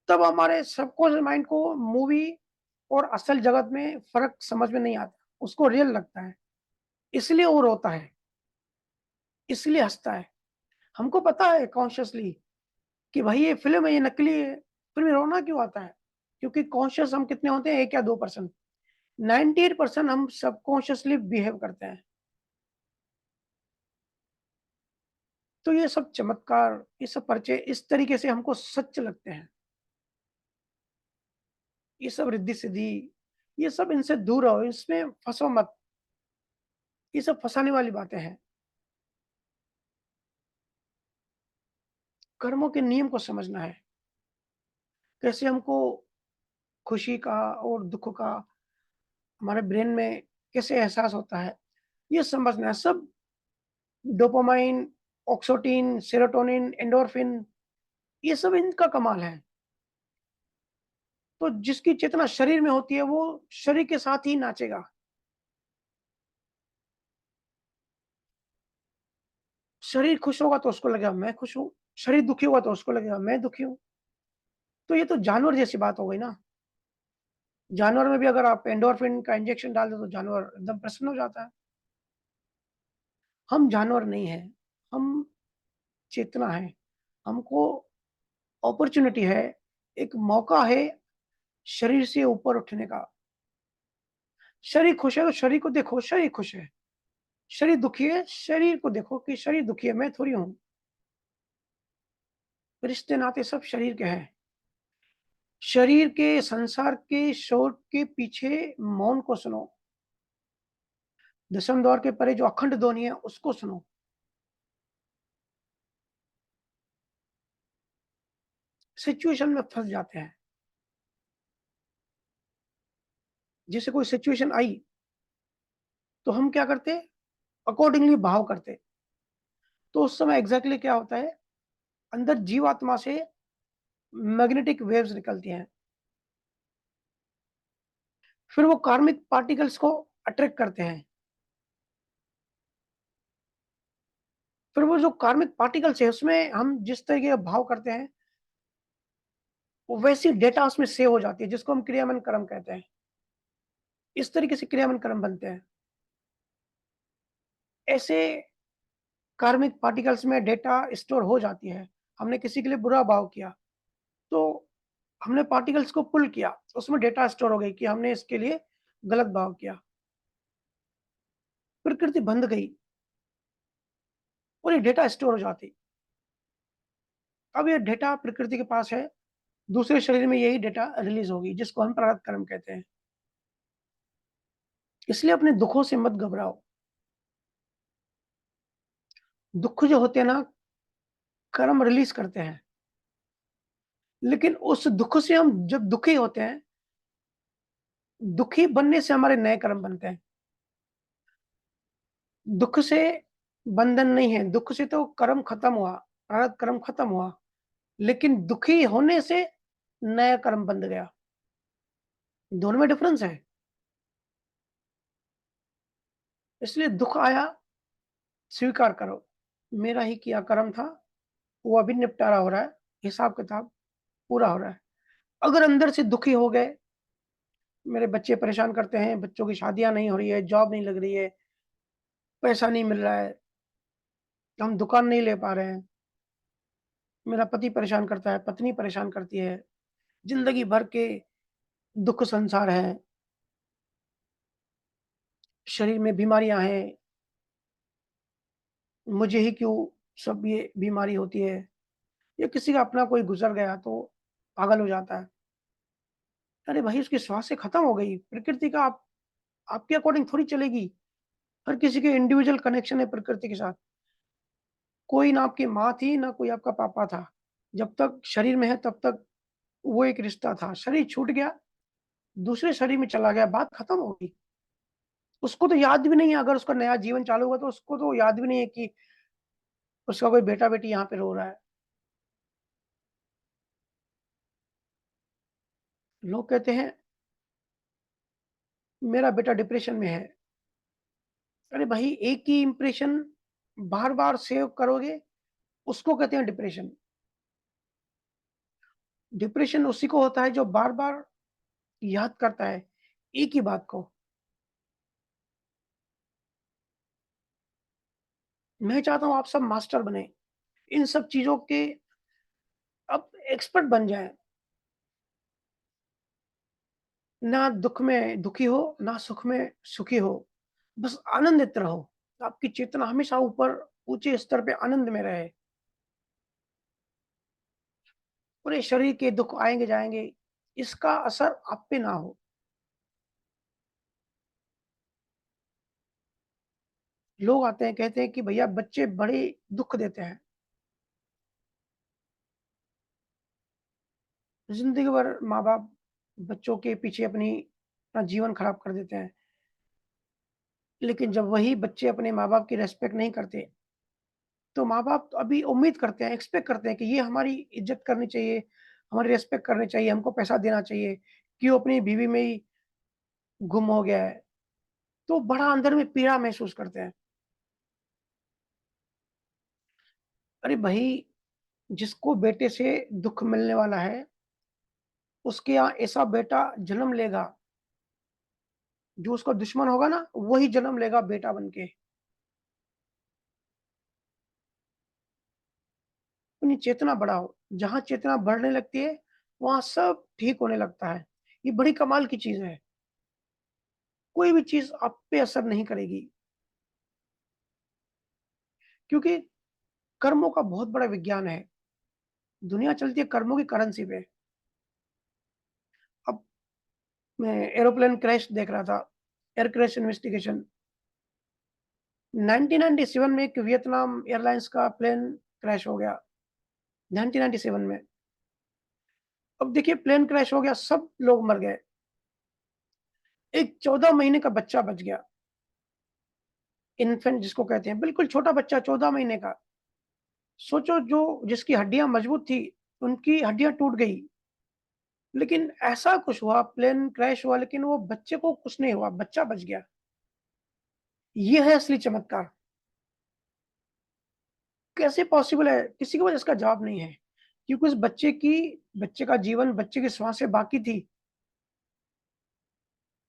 तब हमारे सबकॉन्शियस माइंड को मूवी और असल जगत में फ़र्क समझ में नहीं आता, उसको रियल लगता है, इसलिए वो रोता है, इसलिए हँसता है। हमको पता है कॉन्शियसली कि भाई ये फ़िल्म है, ये नकली है, फिर भी रोना क्यों आता है? क्योंकि कॉन्शियस हम कितने होते हैं 1 या 2%, 98% हम सबकॉन्शियसली बिहेव करते हैं। तो ये सब चमत्कार, ये सब परिचय इस तरीके से हमको सच लगते हैं। ये सब रिद्धी-सिद्धि, ये सब इनसे दूर रहो, इसमें फँसो मत, ये सब फँसाने वाली बातें हैं। कर्मों के नियम को समझना है, कैसे हमको खुशी का और दुःख का हमारे ब्रेन में कैसे एहसास होता है, ये समझना है। सब डोपामाइन, ऑक्सोटिन, सेरोटोनिन, एंडोर्फिन ये सब इनका कमाल है। तो जिसकी चेतना शरीर में होती है, वो शरीर के साथ ही नाचेगा। शरीर खुश होगा तो उसको लगेगा मैं खुश हूँ, शरीर दुखी होगा तो उसको लगेगा मैं दुखी हूँ। तो ये तो जानवर जैसी बात हो गई ना। जानवर में भी अगर आप एंडोर्फिन का इंजेक्शन डाल दो तो जानवर एकदम प्रसन्न हो जाता है। हम जानवर नहीं हैं, हम चेतना है। हमको अपॉर्च्युनिटी है, एक मौका है शरीर से ऊपर उठने का। शरीर खुश है तो शरीर को देखो, शरीर खुश है। शरीर दुखी है, शरीर को देखो कि शरीर दुखी है, मैं थोड़ी हूँ। रिश्ते नाते सब शरीर के हैं। शरीर के संसार के शोर के पीछे मौन को सुनो। दशम द्वार के परे जो अखंड ध्वनि है उसको सुनो। सिचुएशन में फँस जाते हैं। जैसे कोई सिचुएशन आई तो हम क्या करते? अकॉर्डिंगली भाव करते। तो उस समय एग्ज़ैक्टली क्या होता है, अंदर जीवात्मा से मैग्नेटिक वेव्स निकलती हैं। फिर वो कार्मिक पार्टिकल्स को अट्रैक्ट करते हैं। फिर वो जो कार्मिक पार्टिकल्स है उसमें हम जिस तरीके का भाव करते हैं, वो वैसी डेटा उसमें सेव हो जाती है जिसको हम क्रियामन कर्म कहते हैं। इस तरीके से क्रियामन कर्म बनते हैं। ऐसे कार्मिक पार्टिकल्स में डेटा स्टोर हो जाती है। हमने किसी के लिए बुरा भाव किया, तो हमने पार्टिकल्स को पुल किया, उसमें डेटा स्टोर हो गई कि हमने इसके लिए गलत भाव किया। प्रकृति बंध गई और ये डेटा स्टोर हो जाती। अब ये डेटा प्रकृति के पास है, दूसरे शरीर में यही डेटा रिलीज़ होगी जिसको हम प्रारब्ध कर्म कहते हैं। इसलिए अपने दुखों से मत घबराओ। दुःख जो होते हैं ना, कर्म रिलीज़ करते हैं। लेकिन उस दुःख से हम जब दुखी होते हैं, दुखी बनने से हमारे नए कर्म बनते हैं। दुःख से बंधन नहीं है, दुःख से तो कर्म खत्म हुआ, प्रारब्ध कर्म खत्म हुआ, लेकिन दुखी होने से नया कर्म बंध गया। दोनों में डिफरेंस है। इसलिए दुःख आया, स्वीकार करो। मेरा ही किया कर्म था, वो अभी निपटारा हो रहा है, हिसाब-किताब पूरा हो रहा है। अगर अंदर से दुखी हो गए, मेरे बच्चे परेशान करते हैं, बच्चों की शादियाँ नहीं हो रही है, जॉब नहीं लग रही है, पैसा नहीं मिल रहा है, हम दुकान नहीं ले पा रहे हैं, मेरा पति परेशान करता है, पत्नी परेशान करती है, ज़िंदगी भर के दुःख संसार है, शरीर में बीमारियाँ हैं, मुझे ही क्यों सब ये बीमारी होती है, या किसी का अपना कोई गुज़र गया तो पागल हो जाता है। अरे भाई उसकी स्वास्थ्य खत्म हो गई, प्रकृति का आप आपके अकॉर्डिंग थोड़ी चलेगी। हर किसी के इंडिविजुअल कनेक्शन है प्रकृति के साथ। कोई ना आपकी माँ थी, ना कोई आपका पापा था। जब तक शरीर में है तब तक वो एक रिश्ता था। शरीर छूट गया, दूसरे शरीर में चला गया, बात खत्म हो गई। उसको तो याद भी नहीं है, अगर उसका नया जीवन चालू हुआ तो उसको तो याद भी नहीं है कि उसका कोई बेटा-बेटी यहाँ पे रो रहा है। लोग कहते हैं मेरा बेटा डिप्रेशन में है। अरे भाई एक ही इंप्रेशन बार-बार सेव करोगे, उसको कहते हैं डिप्रेशन। डिप्रेशन उसी को होता है जो बार-बार याद करता है एक ही बात को। मैं चाहता हूँ आप सब मास्टर बनें, इन सब चीज़ों के अब एक्सपर्ट बन जाएँ। ना दुःख में दुखी हो, ना सुख में सुखी हो, बस आनंदित रहो। आपकी चेतना हमेशा ऊपर ऊँचे स्तर पे आनंद में रहे। पूरे शरीर के दुःख आएँगे-जाएँगे, इसका असर आप पे ना हो। लोग आते हैं कहते हैं कि भैया बच्चे बड़े दुःख देते हैं। ज़िंदगी भर माँ-बाप बच्चों के पीछे अपना जीवन खराब कर देते हैं। लेकिन जब वही बच्चे अपने माँ-बाप की रिस्पेक्ट नहीं करते, तो माँ-बाप तो अभी उम्मीद करते हैं, एक्सपेक्ट करते हैं कि ये हमारी इज़्ज़त करनी चाहिए, हमारी रिस्पेक्ट करनी चाहिए, हमको पैसा देना चाहिए, कि वो अपनी बीवी में ही गुम हो गया है। तो बड़ा अंदर में पीड़ा महसूस करते हैं। अरे भई, जिसको बेटे से दुःख मिलने वाला है, उसके यहाँ ऐसा बेटा जन्म लेगा, जो उसका दुश्मन होगा ना, वही जन्म लेगा बेटा बन के। अपनी चेतना बढ़ाओ, जहाँ चेतना बढ़ने लगती है, वहाँ सब ठीक होने लगता है। ये बड़ी कमाल की चीज़ है। कोई भी चीज़ आप पे असर नहीं करेगी, क्योंकि कर्मों का बहुत बड़ा विज्ञान है। दुनिया चलती है कर्मों की करेंसी पे। अब मैं एरोप्लेन क्रैश देख रहा था, एयर क्रैश इन्वेस्टिगेशन। 1997 में एक वियतनाम एयरलाइंस का प्लेन क्रैश हो गया, 1997 में। अब देखिए प्लेन क्रैश हो गया, सब लोग मर गए। एक 14 महीने का बच्चा बच गया, इन्फेंट जिसको कहते हैं, बिल्कुल छोटा बच्चा 14 महीने का। सोचो जो जिसकी हड्डियाँ मजबूत थी, उनकी हड्डियाँ टूट गई। लेकिन ऐसा कुछ हुआ, प्लेन क्रैश हुआ लेकिन वो बच्चे को कुछ नहीं हुआ, बच्चा बच गया। ये है असली चमत्कार। कैसे पॉसिबल है? किसी के पास इसका जवाब नहीं है। क्योंकि उस बच्चे का जीवन, बच्चे की श्वासें बाकी थी,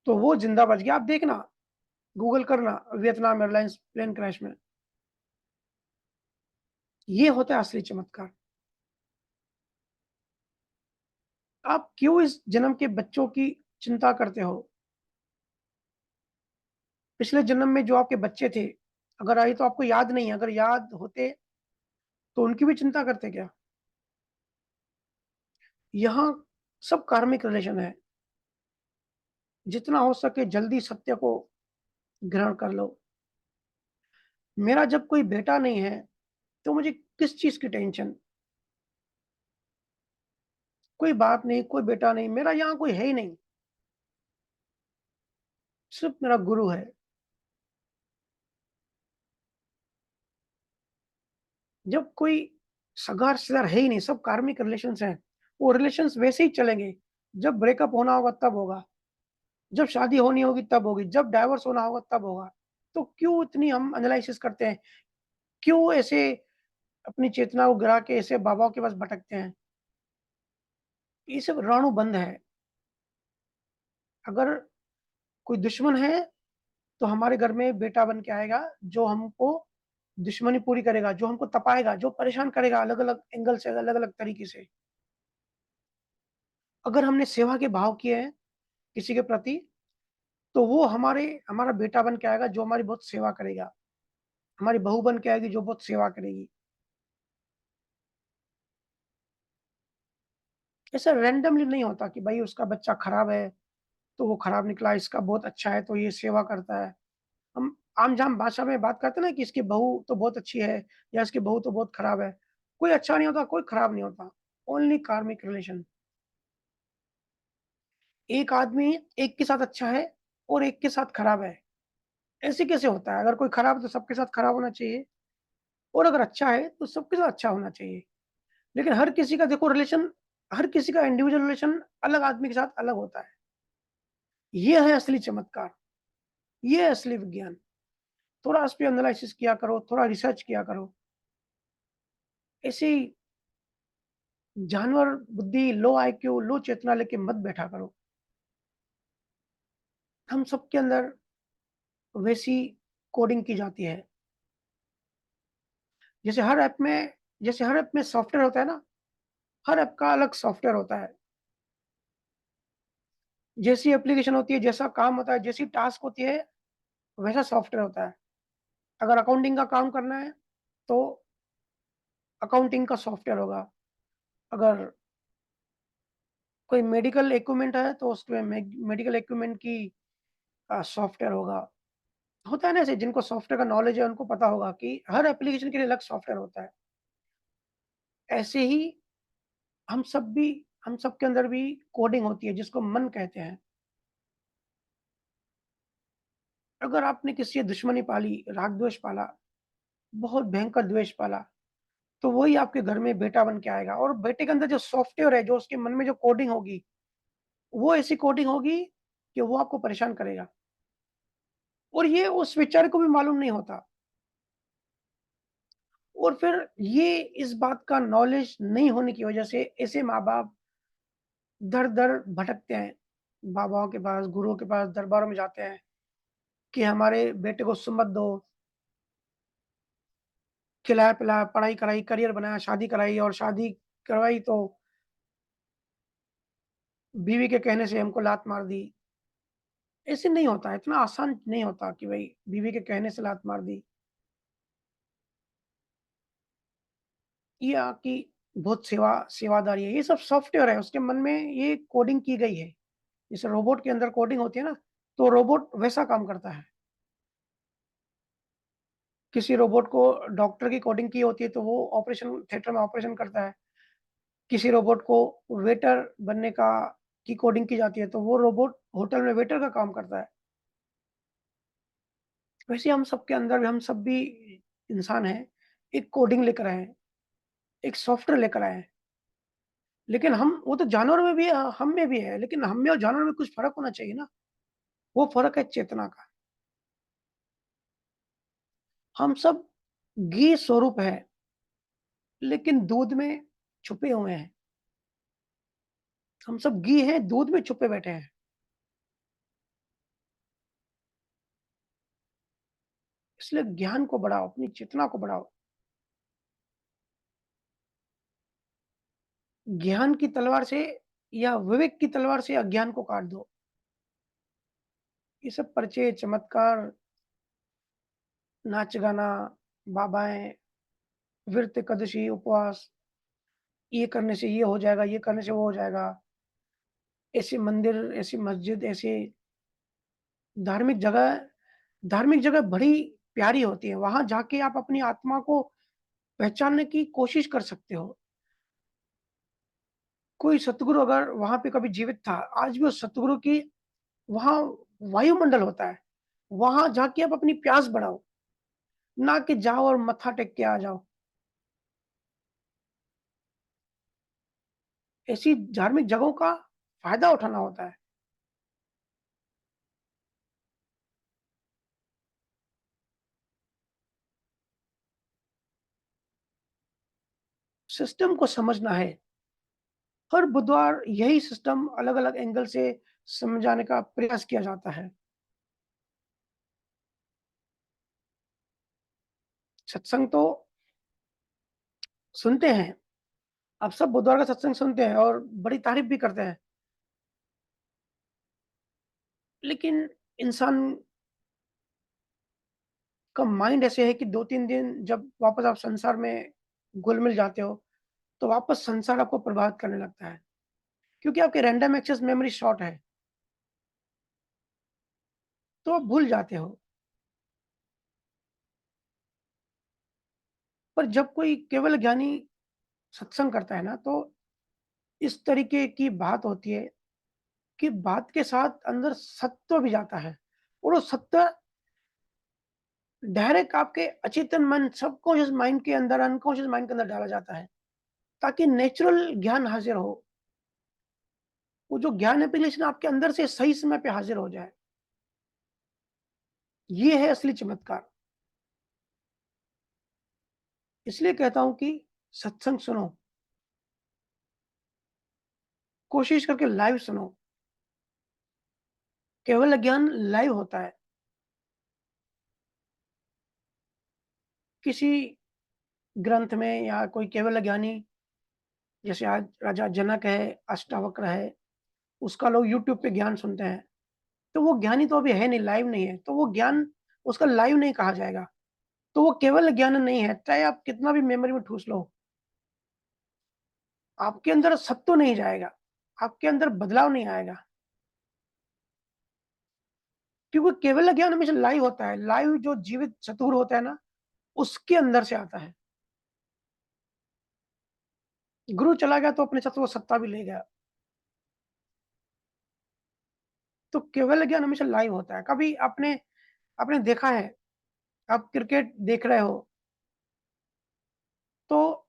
तो वो ज़िंदा बच गया। आप देखना, गूगल करना वियतनाम एयरलाइंस प्लेन क्रैश में। ये होता है असली चमत्कार। आप क्यों इस जन्म के बच्चों की चिंता करते हो? पिछले जन्म में जो आपके बच्चे थे, अगर आए तो आपको याद नहीं है, अगर याद होते तो उनकी भी चिंता करते क्या? यहाँ सब कार्मिक रिलेशन है। जितना हो सके जल्दी सत्य को ग्रहण कर लो। मेरा जब कोई बेटा नहीं है, तो किस चीज़ की टेंशन? कोई बात नहीं, कोई बेटा नहीं, मेरा यहाँ कोई है ही नहीं, सिर्फ़ मेरा गुरु है। जब कोई सगा रिश्तेदार है ही नहीं, सब कार्मिक रिलेशंस हैं, वो रिलेशंस वैसे ही चलेंगे, जब ब्रेकअप होना होगा तब होगा, जब शादी होनी होगी तब होगी, जब डाइवोर्स होना होगा तब होगा। तो क्यों इतनी हम एनालिसिस करते हैं? क्यों ऐसे अपनी चेतना को गिरा के ऐसे बाबाओं के पास भटकते हैं? ये सब रणुबंध है। अगर कोई दुश्मन है, तो हमारे घर में बेटा बन के आएगा, जो हमको दुश्मनी पूरी करेगा, जो हमको तपाएगा, जो परेशान करेगा अलग-अलग एंगल से, अलग-अलग तरीके से। अगर हमने सेवा के भाव किए हैं किसी के प्रति, तो वो हमारा बेटा बन के आएगा, जो हमारी बहुत सेवा करेगा। हमारी बहू बन के आएगी, जो बहुत सेवा करेगी। ऐसा रैंडमली नहीं होता कि भाई उसका बच्चा खराब है, तो वो खराब निकला, इसका बहुत अच्छा है, तो ये सेवा करता है। हम आम-जाम भाषा में बात करते हैं ना कि इसकी बहू तो बहुत अच्छी है या इसकी बहू तो बहुत खराब है। कोई अच्छा नहीं होता, कोई खराब नहीं होता। ओनली कार्मिक रिलेशन। एक आदमी एक के साथ अच्छा है और एक के साथ खराब है। ऐसे कैसे होता है? अगर कोई खराब है तो सबके साथ खराब होना चाहिए और अगर अच्छा है तो सबके साथ अच्छा होना चाहिए। लेकिन हर किसी का देखो रिलेशन हर किसी का इंडिविजुअल रिलेशन अलग आदमी के साथ अलग होता है। ये है असली चमत्कार, ये है असली विज्ञान। थोड़ा इस पे एनालिसिस किया करो, थोड़ा रिसर्च किया करो। ऐसे ही जानवर बुद्धि, लो आईक्यू, लो चेतना लेके मत बैठा करो। हम सबके अंदर वैसी कोडिंग की जाती है। जैसे हर ऐप में जैसे हर ऐप में सॉफ्टवेयर होता है ना, हर ऐप का अलग सॉफ्टवेयर होता है। जैसी एप्लीकेशन होती है, जैसा काम होता है, जैसी टास्क होती है, वैसा सॉफ्टवेयर होता है। अगर अकाउंटिंग का काम करना है, तो अकाउंटिंग का सॉफ्टवेयर होगा। अगर कोई मेडिकल इक्विपमेंट है, तो उसमें मेडिकल इक्विपमेंट की सॉफ्टवेयर होगा। होता है ना ऐसे जिनको सॉफ्टवेयर का नॉलेज है, उनको पता होगा कि हर एप्लीकेशन के लिए अलग सॉफ्टवेयर होता है। ऐसे ही हम सब भी हम सबके अंदर भी कोडिंग होती है, जिसको मन कहते हैं। अगर आपने किसी से दुश्मनी पाली, राग-द्वेष पाला, बहुत भयंकर द्वेष पाला, तो वही आपके घर में बेटा बन के आएगा और बेटे के अंदर जो सॉफ्टवेयर है, जो उसके मन में जो कोडिंग होगी, वो ऐसी कोडिंग होगी कि वो आपको परेशान करेगा और ये उस बेचारे को भी मालूम नहीं होता और फिर ये इस बात का नॉलेज नहीं होने की वजह से ऐसे माँ-बाप दर-दर भटकते हैं। बाबाओं के पास, गुरुओं के पास, दरबारों में जाते हैं कि हमारे बेटे को सुमत दो, खिलाया-पिलाया, पढ़ाई कराई, करियर बनाया, शादी कराई और शादी करवाई तो बीवी के कहने से हमको लात मार दी। ऐसे नहीं होता है, इतना आसान नहीं होता कि भई बीवी के कहने से लात मार दी या कि बहुत सेवादारी है, ये सब सॉफ्टवेयर है, उसके मन में ये कोडिंग की गई है। जैसे रोबोट के अंदर कोडिंग होती है ना, तो रोबोट वैसा काम करता है। किसी रोबोट को डॉक्टर की कोडिंग की होती है, तो वो ऑपरेशन थिएटर में ऑपरेशन करता है। किसी रोबोट को वेटर बनने का की कोडिंग की जाती है, तो वो रोबोट होटल में वेटर का काम करता है। वैसे हम सबके अंदर भी हम सब भी इंसान हैं, एक कोडिंग लेकर आए हैं, एक सॉफ्टवेयर लेकर आए हैं। लेकिन हम वो तो जानवर में भी है, हम में भी है, लेकिन हम में और जानवर में कुछ फ़र्क होना चाहिए ना, वो फ़र्क है चेतना का। हम सब घी स्वरूप हैं, लेकिन दूध में छुपे हुए हैं। हम सब घी हैं, दूध में छुपे बैठे हैं। इसलिए ज्ञान को बढ़ाओ, अपनी चेतना को बढ़ाओ। ज्ञान की तलवार से या विवेक की तलवार से अज्ञान को काट दो। ये सब पर्चे, चमत्कार, नाच-गाना, बाबाएँ, व्रत, एकादशी, उपवास, ये करने से ये हो जाएगा, ये करने से वो हो जाएगा। ऐसे मंदिर, ऐसी मस्जिद, ऐसे धार्मिक जगह धार्मिक जगह बड़ी प्यारी होती है। वहाँ जाके आप अपनी आत्मा को पहचानने की कोशिश कर सकते हो। कोई सतगुरु अगर वहाँ पे कभी जीवित था, आज भी उस सतगुरु की वहाँ वायुमंडल होता है। वहाँ जाके आप अपनी प्यास बढ़ाओ, ना कि जाओ और मत्था टेक के आ जाओ। ऐसी धार्मिक जगहों का फ़ायदा उठाना होता है। सिस्टम को समझना है। हर बुधवार यही सिस्टम अलग-अलग एंगल से समझाने का प्रयास किया जाता है। सत्संग तो सुनते हैं। अब सब बुधवार का सत्संग सुनते हैं और बड़ी तारीफ़ भी करते हैं। लेकिन इंसान का माइंड ऐसे है कि 2-3 दिन जब वापस आप संसार में घुल-मिल जाते हो, तो वापस संसार आपको प्रभावित करने लगता है। क्योंकि आपकी रैंडम एक्सेस मेमोरी शॉर्ट है, तो आप भूल जाते हो। पर जब कोई केवल ज्ञानी सत्संग करता है ना, तो इस तरीके की बात होती है कि बात के साथ अंदर सत्व भी जाता है और वो सत्व डायरेक्ट आपके अचेतन मन, सबकॉन्शियस माइंड के अंदर, अनकॉन्शियस माइंड के अंदर डाला जाता है, ताकि नेचुरल ज्ञान हाज़िर हो। वो जो ज्ञान एप्लीकेशन आपके अंदर से सही समय पे हाज़िर हो जाए। ये है असली चमत्कार। इसलिए कहता हूँ कि सत्संग सुनो, कोशिश करके लाइव सुनो। केवल ज्ञान लाइव होता है। किसी ग्रंथ में या कोई केवल ज्ञानी, जैसे आज राजा जनक है, अष्टावक्र है, उसका लोग यूट्यूब पे ज्ञान सुनते हैं। तो वो ज्ञानी तो अभी है नहीं, लाइव नहीं है, तो वो ज्ञान उसका लाइव नहीं कहा जाएगा। तो वो केवल ज्ञान नहीं है, चाहे आप कितना भी मेमोरी में ठूस लो, आपके अंदर सत्व नहीं जाएगा, आपके अंदर बदलाव नहीं आएगा। क्योंकि केवल ज्ञान हमेशा लाइव होता है, लाइव जो जीवित चतुर होता है ना, उसके अंदर से आता है। गुरु चला गया तो अपने साथ वो सत्ता भी ले गया। तो केवल ज्ञान हमेशा लाइव होता है। कभी आपने आपने देखा है, आप क्रिकेट देख रहे हो, तो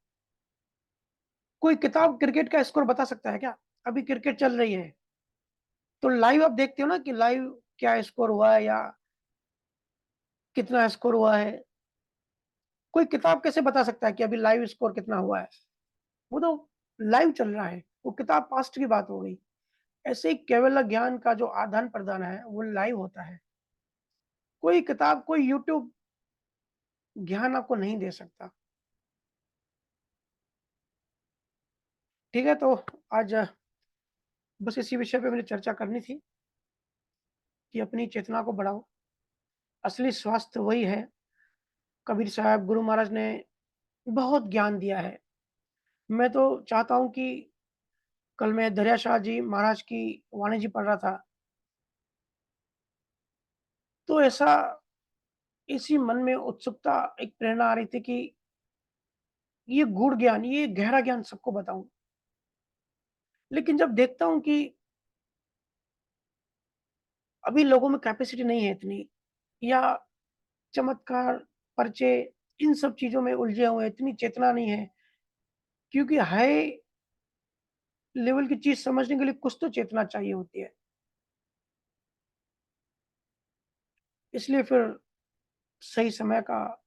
कोई किताब क्रिकेट का स्कोर बता सकता है क्या? अभी क्रिकेट चल रही है, तो लाइव आप देखते हो ना कि लाइव क्या स्कोर हुआ है या कितना स्कोर हुआ है। कोई किताब कैसे बता सकता है कि अभी लाइव स्कोर कितना हुआ है? वो तो लाइव चल रहा है, वो किताब पास्ट की बात हो गई। ऐसे ही केवल ज्ञान का जो आदान-प्रदान है, वो लाइव होता है। कोई किताब, कोई यूट्यूब ज्ञान आपको नहीं दे सकता। ठीक है, तो आज बस इसी विषय पे मुझे चर्चा करनी थी कि अपनी चेतना को बढ़ाओ। असली स्वास्थ्य वही है। कबीर साहब, गुरु महाराज ने बहुत ज्ञान दिया है। मैं तो चाहता हूँ कि कल मैं दरिया शाह जी महाराज की वाणी जी पढ़ रहा था, तो ऐसा इसी मन में उत्सुकता, एक प्रेरणा आ रही थी कि ये गूढ़ ज्ञान, ये गहरा ज्ञान सबको बताऊँ। लेकिन जब देखता हूँ कि अभी लोगों में कैपेसिटी नहीं है इतनी, या चमत्कार, पर्चे, इन सब चीज़ों में उलझे हुए हैं, इतनी चेतना नहीं है, क्योंकि हाई लेवल की चीज़ समझने के लिए कुछ तो चेतना चाहिए होती है। इसलिए फिर सही समय का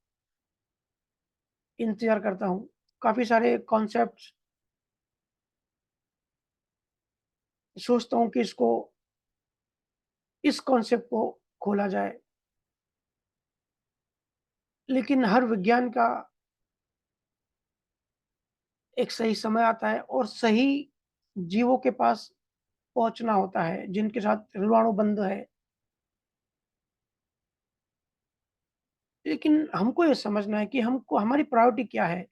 इंतज़ार करता हूँ। काफ़ी सारे कॉन्सेप्ट्स सोचता हूँ कि इसको, इस कॉन्सेप्ट को खोला जाए। लेकिन हर विज्ञान का एक सही समय आता है और सही जीवों के पास पहुँचना होता है, जिनके साथ ऋणानुबंध है। लेकिन हमको ये समझना है कि हमको, हमारी प्रायोरिटी क्या है?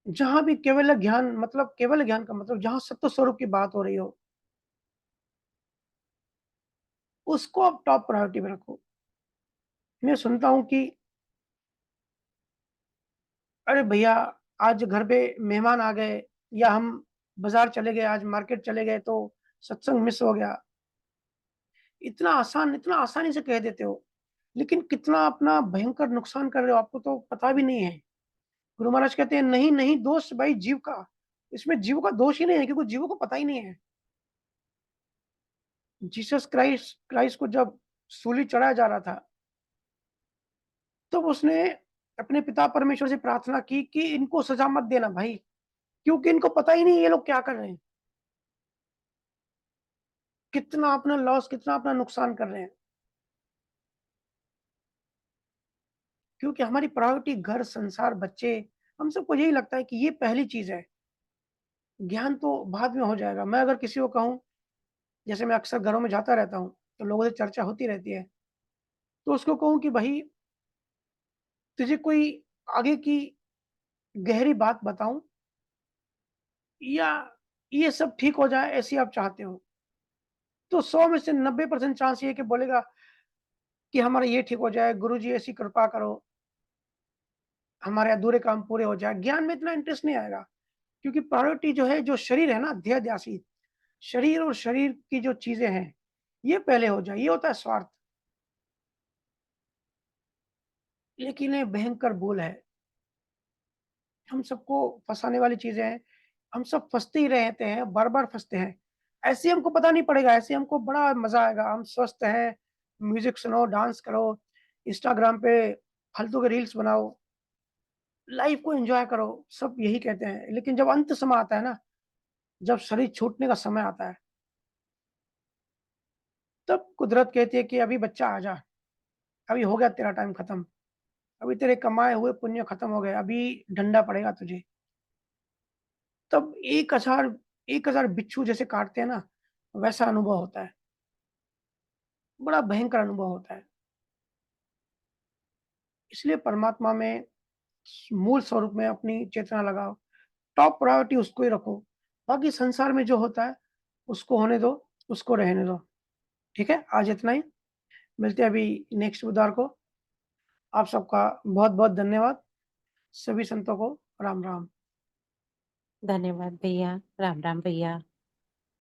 जहाँ भी केवल ज्ञान, मतलब केवल ज्ञान का मतलब जहाँ सत्य स्वरूप की बात हो रही हो, उसको आप टॉप प्रायोरिटी में रखो। मैं सुनता हूँ कि अरे भैया, आज घर पे मेहमान आ गए या हम बाज़ार चले गए, आज मार्केट चले गए तो सत्संग मिस हो गया। इतना आसानी से कह देते हो, लेकिन कितना अपना भयंकर नुकसान कर रहे हो आपको तो पता भी नहीं है। गुरु महाराज कहते हैं नहीं, नहीं दोष भाई जीव का, इसमें जीव का दोष ही नहीं है क्योंकि जीवों को पता ही नहीं है। जीसस क्राइस्ट क्राइस्ट को जब सूली चढ़ाया जा रहा था, तब उसने अपने पिता परमेश्वर से प्रार्थना की कि इनको सज़ा मत देना भाई, क्योंकि इनको पता ही नहीं ये लोग क्या कर रहे हैं। कितना अपना लॉस, कितना अपना नुकसान कर रहे हैं। क्योंकि हमारी प्रायोरिटी घर, संसार, बच्चे, हम सबको यही लगता है कि ये पहली चीज़ है। ज्ञान तो बाद में हो जाएगा। मैं अगर किसी को कहूँ, जैसे मैं अक्सर घरों में जाता रहता हूँ, तो लोगों से चर्चा होती रहती है, तो उसको कहूँ कि भई तुझे कोई आगे की गहरी बात बताऊँ या ये सब ठीक हो जाए ऐसी आप चाहते हो? तो 100 में से 90% चांस ये है कि बोलेगा कि हमारा ये ठीक हो जाए, गुरुजी ऐसी कृपा करो, हमारे अधूरे काम पूरे हो जाए। ज्ञान में इतना इंटरेस्ट नहीं आएगा, क्योंकि प्रायोरिटी जो है, जो शरीर है ना, ध्येयध्यासी, शरीर और शरीर की जो चीज़ें हैं, ये पहले हो जाए, ये होता है स्वार्थ। लेकिन ये भयंकर भूल है। हम सबको फँसाने वाली चीज़ें हैं। हम सब फँसते ही रहते हैं, बार-बार फँसते हैं। ऐसे हमको पता नहीं पड़ेगा, ऐसे हमको बड़ा मज़ा आएगा। हम स्वस्थ हैं, म्यूज़िक सुनो, डांस करो, इंस्टाग्राम पे फालतू के रील्स बनाओ, लाइफ़ को एन्जॉय करो, सब यही कहते हैं। लेकिन जब अंत समय आता है ना, जब शरीर छूटने का समय आता है, तब कुदरत कहती है कि अभी बच्चा आजा, अभी हो गया तेरा टाइम खत्म, अभी तेरे कमाए हुए पुण्य खत्म हो गए, अभी डंडा पड़ेगा तुझे। तब 1000 बिच्छू जैसे काटते हैं ना, वैसा अनुभव होता है। बड़ा भयंकर अनुभव होता है। इसलिए परमात्मा में मूल स्वरूप में अपनी चेतना लगाओ। टॉप प्रायोरिटी उसको ही रखो। बाकी संसार में जो होता है, उसको होने दो, उसको रहने दो। ठीक है? आज इतना ही। मिलते हैं अभी नेक्स्ट बुधवार को। आप सबका बहुत-बहुत धन्यवाद। सभी संतों को राम-राम। धन्यवाद भैया। राम राम भैया।